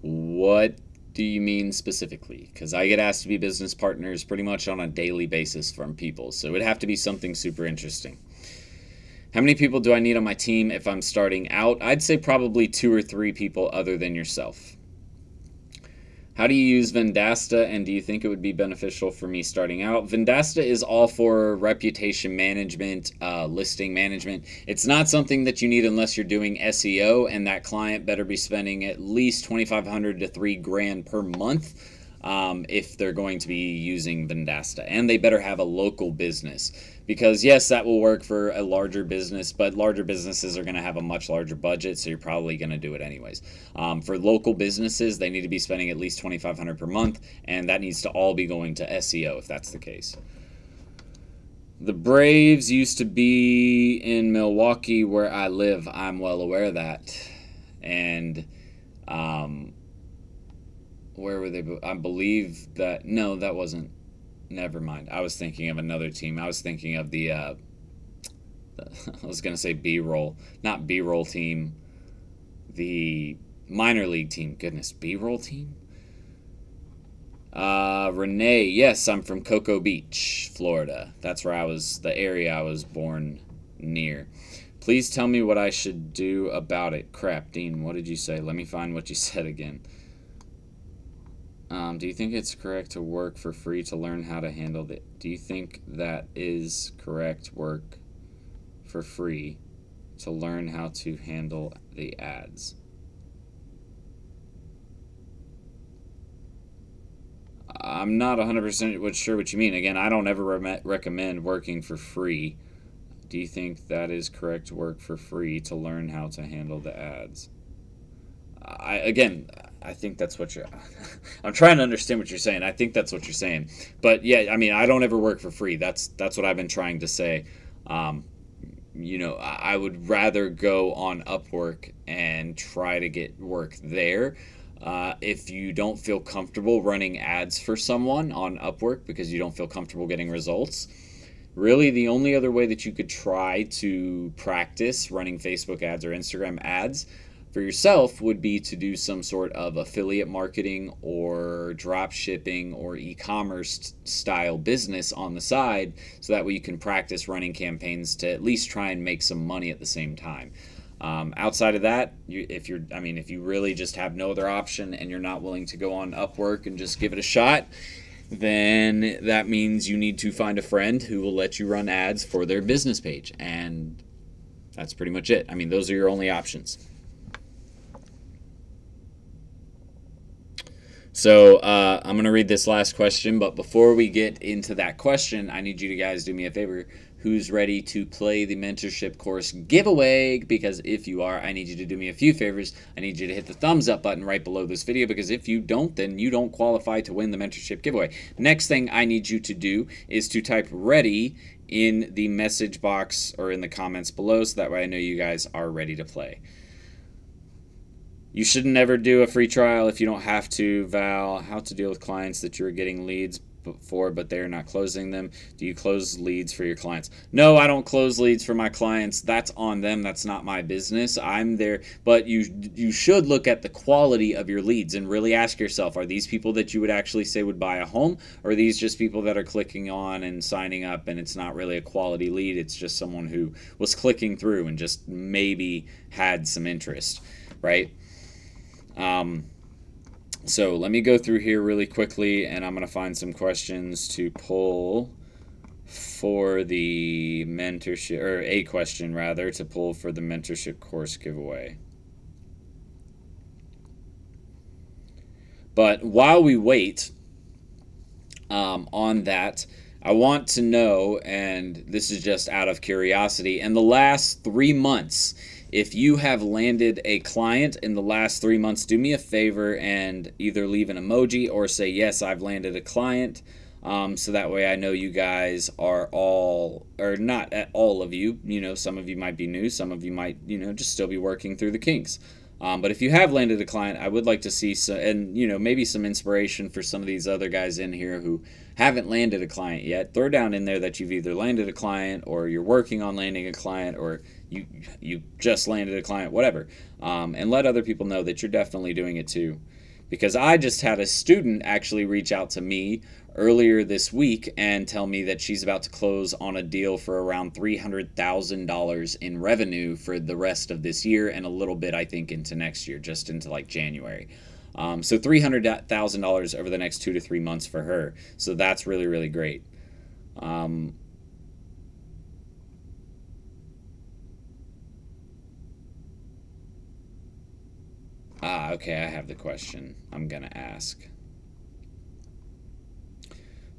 What do you mean specifically? Because I get asked to be business partners pretty much on a daily basis from people, so it would have to be something super interesting. How many people do I need on my team if I'm starting out? I'd say probably 2 or 3 people other than yourself. How do you use Vendasta, and do you think it would be beneficial for me starting out? Vendasta is all for reputation management, listing management. It's not something that you need unless you're doing SEO, and that client better be spending at least $2,500 to $3,000 per month if they're going to be using Vendasta. And they better have a local business. Because yes, that will work for a larger business, but larger businesses are going to have a much larger budget, so you're probably going to do it anyways. For local businesses, they need to be spending at least $2,500 per month, and that needs to all be going to SEO if that's the case. The Braves used to be in Milwaukee where I live. I'm well aware of that. And where were they? I believe that, no, that wasn't. Never mind. I was thinking of another team. I was thinking of the I was going to say B-roll. Not B-roll team. The minor league team. Goodness, B-roll team? Renee. Yes, I'm from Cocoa Beach, Florida. That's where the area I was born near. Please tell me what I should do about it. Crap, Dean, what did you say? Let me find what you said again. Do you think it's correct to work for free to learn how to handle it? Do you think that is correct, work for free to learn how to handle the ads? I'm not 100% sure what you mean. Again, I don't ever recommend working for free. Do you think that is correct to work for free to learn how to handle the ads? I think that's what you're... I'm trying to understand what you're saying. I think that's what you're saying. But yeah, I mean, I don't ever work for free. That's what I've been trying to say. You know, I would rather go on Upwork and try to get work there. If you don't feel comfortable running ads for someone on Upwork because you don't feel comfortable getting results, really the only other way that you could try to practice running Facebook ads or Instagram ads for yourself would be to do some sort of affiliate marketing or drop shipping or e-commerce style business on the side, so that way you can practice running campaigns to at least try and make some money at the same time. Outside of that, if you really just have no other option and you're not willing to go on Upwork and just give it a shot, then that means you need to find a friend who will let you run ads for their business page. And that's pretty much it. I mean, those are your only options. So I'm going to read this last question, but before we get into that question, I need you guys to do me a favor. who's ready to play the mentorship course giveaway, because if you are, I need you to do me a few favors. I need you to hit the thumbs up button right below this video, because if you don't, then you don't qualify to win the mentorship giveaway. Next thing I need you to do is to type ready in the message box or in the comments below, so that way I know you guys are ready to play. You should never do a free trial if you don't have to. Val, how to deal with clients that you're getting leads for, but they're not closing them. Do you close leads for your clients? No, I don't close leads for my clients. That's on them. That's not my business. I'm there, but you should look at the quality of your leads and really ask yourself, are these people that you would actually say would buy a home, or are these just people that are clicking on and signing up and it's not really a quality lead? It's just someone who was clicking through and just maybe had some interest, right? So let me go through here really quickly, and I'm going to find some questions to pull for the mentorship, or a question rather, to pull for the mentorship course giveaway. But while we wait on that, I want to know, and this is just out of curiosity, in the last 3 months, if you have landed a client in the last 3 months, do me a favor and either leave an emoji or say, yes, I've landed a client. So that way I know you guys are all, or not at all of you, some of you might be new, some of you might, just still be working through the kinks. But if you have landed a client, I would like to see some, and maybe some inspiration for some of these other guys in here who haven't landed a client yet. Throw down in there that you've either landed a client, or you're working on landing a client, or you just landed a client, whatever. And let other people know that you're definitely doing it too. Because I just had a student actually reach out to me earlier this week and tell me that she's about to close on a deal for around $300,000 in revenue for the rest of this year, and a little bit, I think, into next year, just into like January. So $300,000 over the next 2 to 3 months for her. So that's really, really great. Okay, I have the question I'm going to ask.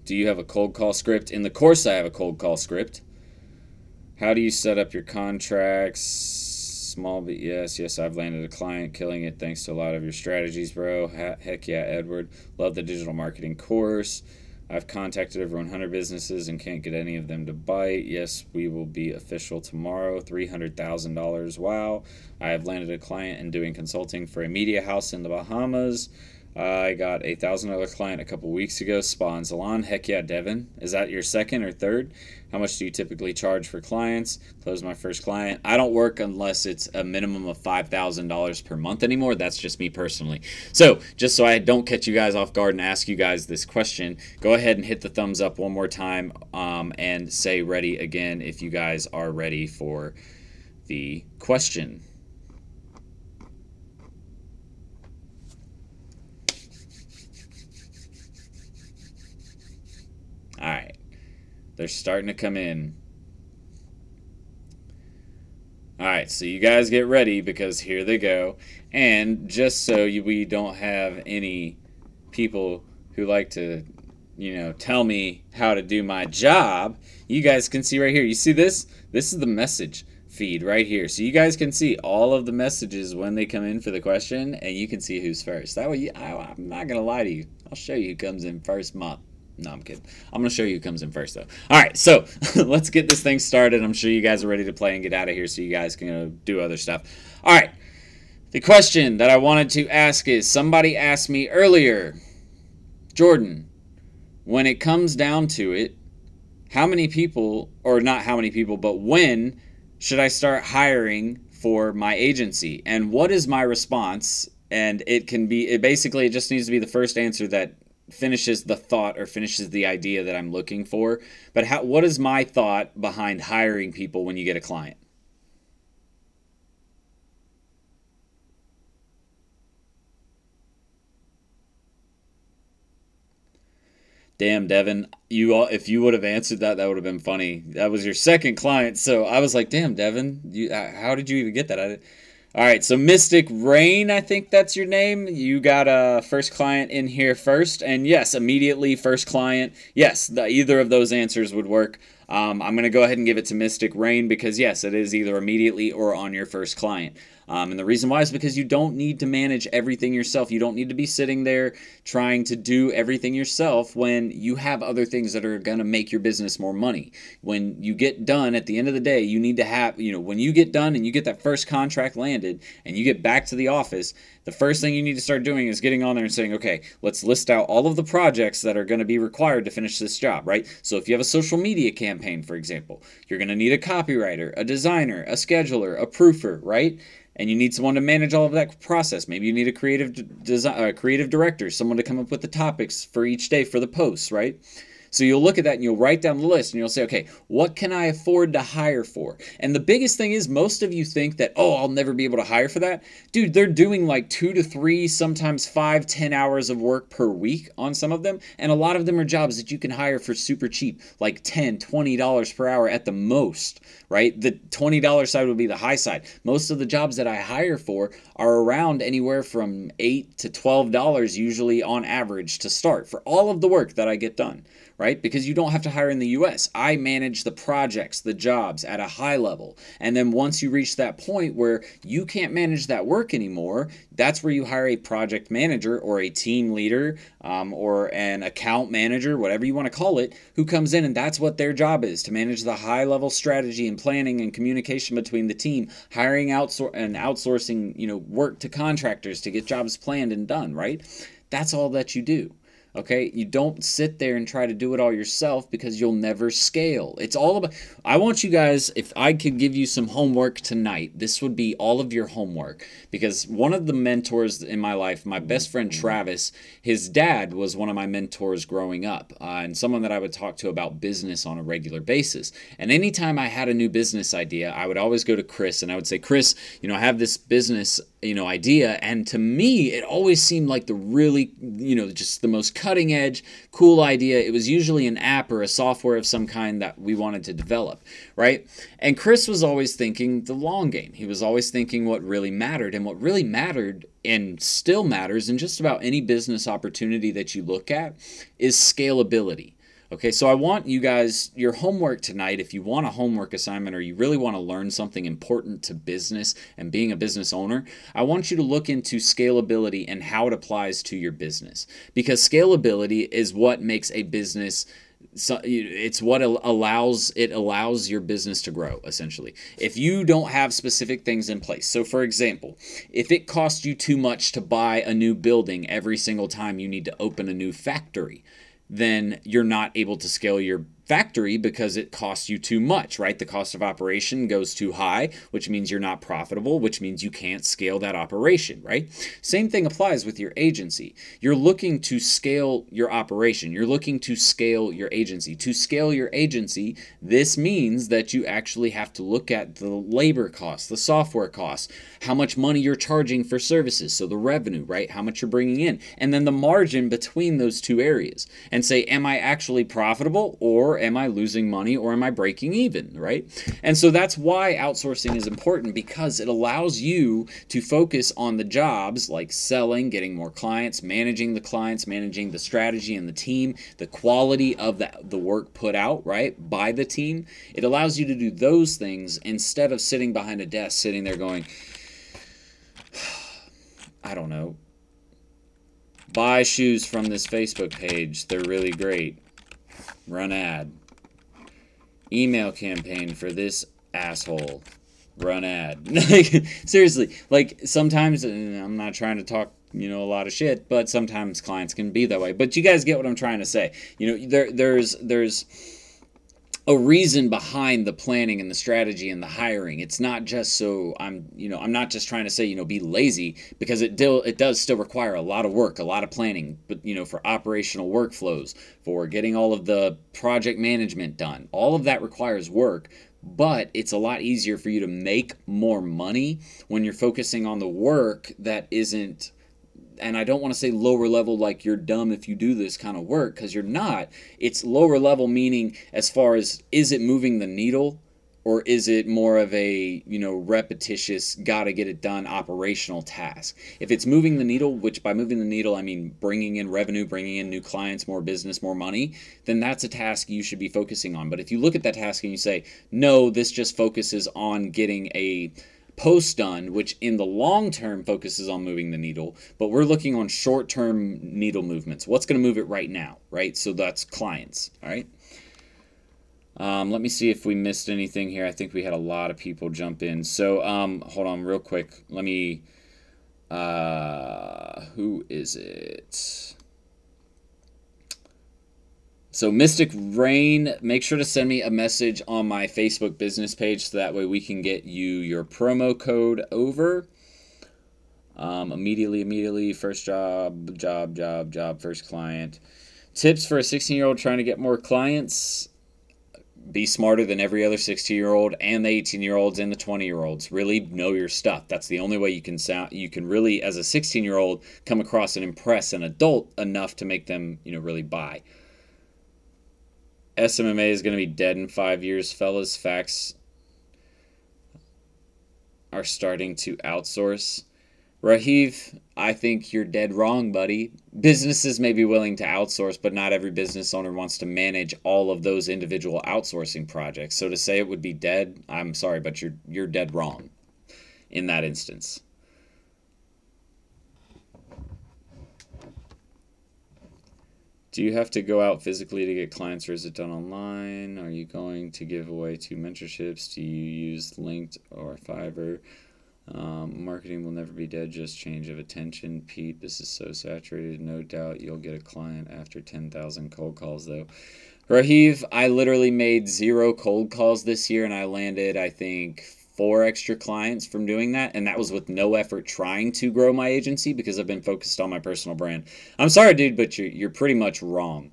Do you have a cold call script? In the course, I have a cold call script. How do you set up your contracts? Small, but yes, I've landed a client, killing it thanks to a lot of your strategies, bro. Heck yeah, Edward. Love the digital marketing course. I've contacted over 100 businesses and can't get any of them to bite. Yes, we will be official tomorrow. $300,000. Wow. I have landed a client and doing consulting for a media house in the Bahamas. I got a $1,000 client a couple weeks ago, Spa and Salon. Heck yeah, Devin. Is that your second or third? How much do you typically charge for clients? Close my first client. I don't work unless it's a minimum of $5,000 per month anymore. That's just me personally. So just so I don't catch you guys off guard and ask you guys this question, go ahead and hit the thumbs up one more time and say ready again if you guys are ready for the question. All right, they're starting to come in. All right, so you guys get ready, because here they go. And just so we don't have any people who like to, tell me how to do my job, you guys can see right here. You see this? This is the message feed right here. So you guys can see all of the messages when they come in for the question, and you can see who's first. That way, I'm not going to lie to you. I'll show you who comes in first month. No, I'm kidding. I'm going to show you who comes in first, though. All right, so let's get this thing started. I'm sure you guys are ready to play and get out of here so you guys can do other stuff. All right, the question that I wanted to ask is, somebody asked me earlier, Jordan, when it comes down to it, how many people, or not how many people, but when should I start hiring for my agency? And what is my response? And it basically, it just needs to be the first answer that finishes the thought or finishes the idea that I'm looking for. But what is my thought behind hiring people when you get a client? Damn, Devin, if you would have answered that, that would have been funny. That was your second client, so I was like, damn, Devin, how did you even get that? All right, so Mystic Rain, I think that's your name. You got a first client in here first, and yes, immediately first client. Yes, either of those answers would work. I'm going to go ahead and give it to Mystic Rain because, yes, it is either immediately or on your first client. And the reason why is because you don't need to manage everything yourself. You don't need to be sitting there trying to do everything yourself when you have other things that are going to make your business more money. When you get done at the end of the day, you need to have, when you get done and you get that first contract landed and you get back to the office, the first thing you need to start doing is getting on there and saying, okay, let's list out all of the projects that are going to be required to finish this job, right? So if you have a social media campaign, for example, you're going to need a copywriter, a designer, a scheduler, a proofer, right? And you need someone to manage all of that process. Maybe you need a creative director, someone to come up with the topics for each day for the posts, right? So you'll look at that and you'll write down the list and you'll say, okay, what can I afford to hire for? And the biggest thing is most of you think that, oh, I'll never be able to hire for that. Dude, they're doing like 2 to 3, sometimes 5, 10 hours of work per week on some of them. And a lot of them are jobs that you can hire for super cheap, like $10, $20 per hour at the most, right? The $20 side would be the high side. Most of the jobs that I hire for are around anywhere from $8 to $12 usually on average to start for all of the work that I get done. Right? Because you don't have to hire in the US. I manage the projects, the jobs at a high level. And then once you reach that point where you can't manage that work anymore, that's where you hire a project manager or a team leader or an account manager, whatever you want to call it, who comes in and that's what their job is, to manage the high level strategy and planning and communication between the team, hiring outsourcing, work to contractors to get jobs planned and done, right? That's all that you do. Okay, you don't sit there and try to do it all yourself because you'll never scale. It's all about, I want you guys, if I could give you some homework tonight, this would be all of your homework. Because one of the mentors in my life, my best friend Travis, his dad was one of my mentors growing up, and someone that I would talk to about business on a regular basis. And anytime I had a new business idea, I would always go to Chris and I would say, Chris, I have this business idea, and to me it always seemed like the really just the most cutting edge cool idea. It was usually an app or a software of some kind that we wanted to develop, right? And Chris was always thinking the long game. He was always thinking what really mattered, and what really mattered and still matters in just about any business opportunity that you look at is scalability. Okay, so I want you guys, your homework tonight, if you want a homework assignment or you really want to learn something important to business and being a business owner, I want you to look into scalability and how it applies to your business. Because scalability is what makes a business, it's what allows your business to grow, essentially. If you don't have specific things in place, so for example, if it costs you too much to buy a new building every single time you need to open a new factory, then you're not able to scale your factory because it costs you too much, right? The cost of operation goes too high, which means you're not profitable, which means you can't scale that operation, right? Same thing applies with your agency. You're looking to scale your operation. You're looking to scale your agency. To scale your agency, this means that you actually have to look at the labor costs, the software costs, how much money you're charging for services, so the revenue, right? How much you're bringing in, and then the margin between those two areas, and say, am I actually profitable, or am I losing money, or am I breaking even, right? And so that's why outsourcing is important, because it allows you to focus on the jobs like selling, getting more clients, managing the strategy and the team, the quality of the work put out, right, by the team. It allows you to do those things instead of sitting behind a desk, sitting there going, I don't know, buy shoes from this Facebook page, they're really great. Run ad. Email campaign for this asshole. Run ad. Seriously, like sometimes, and I'm not trying to talk, a lot of shit, but sometimes clients can be that way. But you guys get what I'm trying to say. There's a reason behind the planning and the strategy and the hiring. It's not just so I'm not just trying to say, be lazy, because it does still require a lot of work, a lot of planning, but for operational workflows, for getting all of the project management done. All of that requires work, but it's a lot easier for you to make more money when you're focusing on the work that isn't, and I don't want to say lower level like you're dumb if you do this kind of work, because you're not. It's lower level meaning as far as, is it moving the needle Or is it more of a, repetitious, gotta get it done operational task? If it's moving the needle, which by moving the needle I mean bringing in revenue, bringing in new clients, more business, more money, then that's a task you should be focusing on. But if you look at that task and you say, no, this just focuses on getting a post done, which in the long term focuses on moving the needle, but we're looking on short term needle movements. What's going to move it right now, right? So that's clients, all right? Let me see if we missed anything here. I think we had a lot of people jump in. So, hold on real quick. Let me, who is it? So Mystic Rain, make sure to send me a message on my Facebook business page so that way we can get you your promo code over. Immediately, first job, first client. Tips for a 16-year-old trying to get more clients. Be smarter than every other 16-year-old and the 18-year-olds and the 20-year-olds. Really know your stuff. That's the only way you can really, as a 16-year-old, come across and impress an adult enough to make them, really buy. SMMA is going to be dead in 5 years, fellas. Facts are starting to outsource. Rahiv, I think you're dead wrong, buddy. Businesses may be willing to outsource, but not every business owner wants to manage all of those individual outsourcing projects. So to say it would be dead, I'm sorry, but you're dead wrong in that instance. Do you have to go out physically to get clients, or is it done online? Are you going to give away 2 mentorships? Do you use Linked or Fiverr? Marketing will never be dead, just change of attention. Pete, this is so saturated. No doubt you'll get a client after 10,000 cold calls, though. Rahiv, I literally made 0 cold calls this year, and I landed, I think, 4 extra clients from doing that, and that was with no effort trying to grow my agency because I've been focused on my personal brand. I'm sorry, dude, but you're pretty much wrong.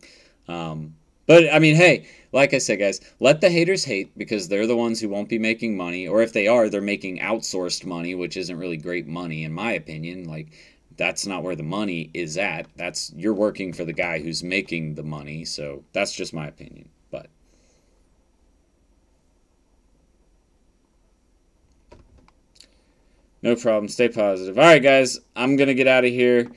But, I mean, hey, like I said, guys, let the haters hate because they're the ones who won't be making money. Or if they are, they're making outsourced money, which isn't really great money, in my opinion. Like, that's not where the money is at. You're working for the guy who's making the money. So that's just my opinion. But no problem. Stay positive. All right, guys, I'm going to get out of here.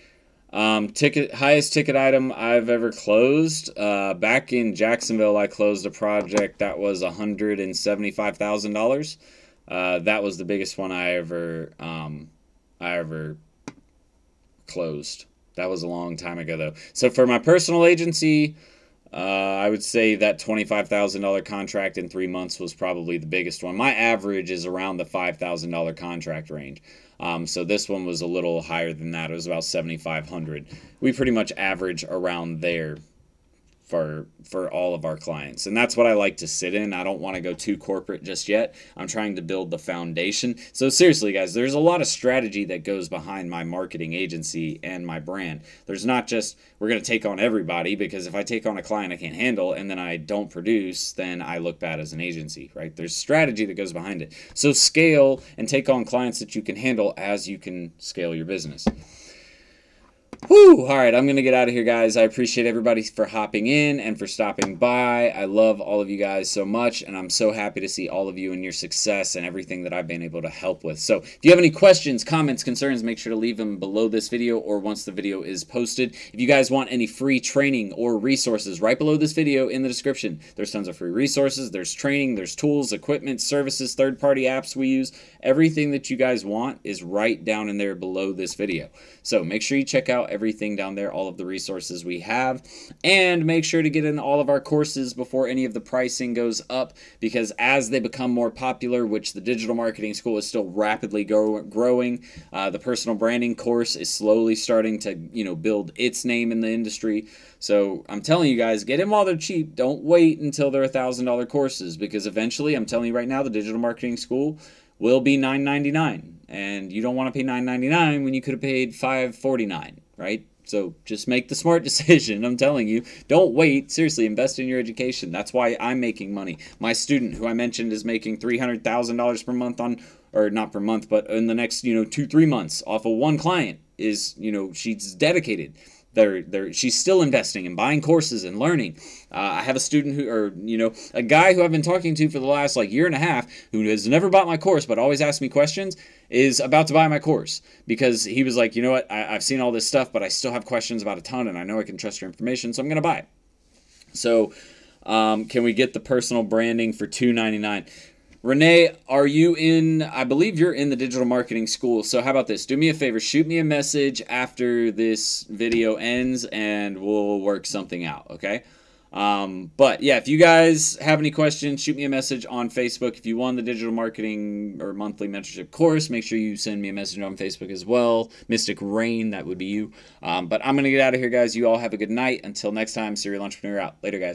Highest ticket item I've ever closed. Back in Jacksonville, I closed a project that was $175,000. That was the biggest one I ever closed. That was a long time ago, though. So for my personal agency, I would say that $25,000 contract in 3 months was probably the biggest one. My average is around the $5,000 contract range. So this one was a little higher than that. It was about $7,500. We pretty much average around there for all of our clients. And that's what I like to sit in. I don't want to go too corporate just yet. I'm trying to build the foundation. So seriously, guys, there's a lot of strategy that goes behind my marketing agency and my brand. There's not just, we're going to take on everybody, because if I take on a client I can't handle and then I don't produce, then I look bad as an agency, right? There's strategy that goes behind it. So scale and take on clients that you can handle as you can scale your business. Whew! All right, I'm going to get out of here, guys. I appreciate everybody for hopping in and for stopping by. I love all of you guys so much, and I'm so happy to see all of you and your success and everything that I've been able to help with. So if you have any questions, comments, concerns, make sure to leave them below this video or once the video is posted. If you guys want any free training or resources, right below this video in the description, there's tons of free resources. There's training, there's tools, equipment, services, third-party apps we use. Everything that you guys want is right down in there below this video. So make sure you check out everything down there, all of the resources we have, and make sure to get in all of our courses before any of the pricing goes up, because as they become more popular, which the digital marketing school is still rapidly growing, the personal branding course is slowly starting to build its name in the industry. So I'm telling you guys, get in while they're cheap. Don't wait until they're $1,000 courses, because eventually, I'm telling you right now, the digital marketing school will be $9.99, and you don't want to pay $9.99 when you could have paid $5.49, right? So just make the smart decision. I'm telling you, don't wait. Seriously, invest in your education. That's why I'm making money. My student, who I mentioned, is making $300,000 per month or not per month, but in the next 2-3 months off of one client. She's dedicated. she's still investing and buying courses and learning. I have a student a guy who I've been talking to for the last year and a half, who has never bought my course but always asks me questions, is about to buy my course because he was like, you know what, I've seen all this stuff, but I still have questions about a ton, and I know I can trust your information, so I'm going to buy it. So can we get the personal branding for $2.99? Renee, are you in, I believe you're in the digital marketing school, so how about this? Do me a favor, shoot me a message after this video ends, and we'll work something out, okay? But yeah, if you guys have any questions, shoot me a message on Facebook. If you won the digital marketing or monthly mentorship course, make sure you send me a message on Facebook as well. Mystic Rain, that would be you. But I'm going to get out of here, guys. You all have a good night. Until next time, Serial Entrepreneur out. Later, guys.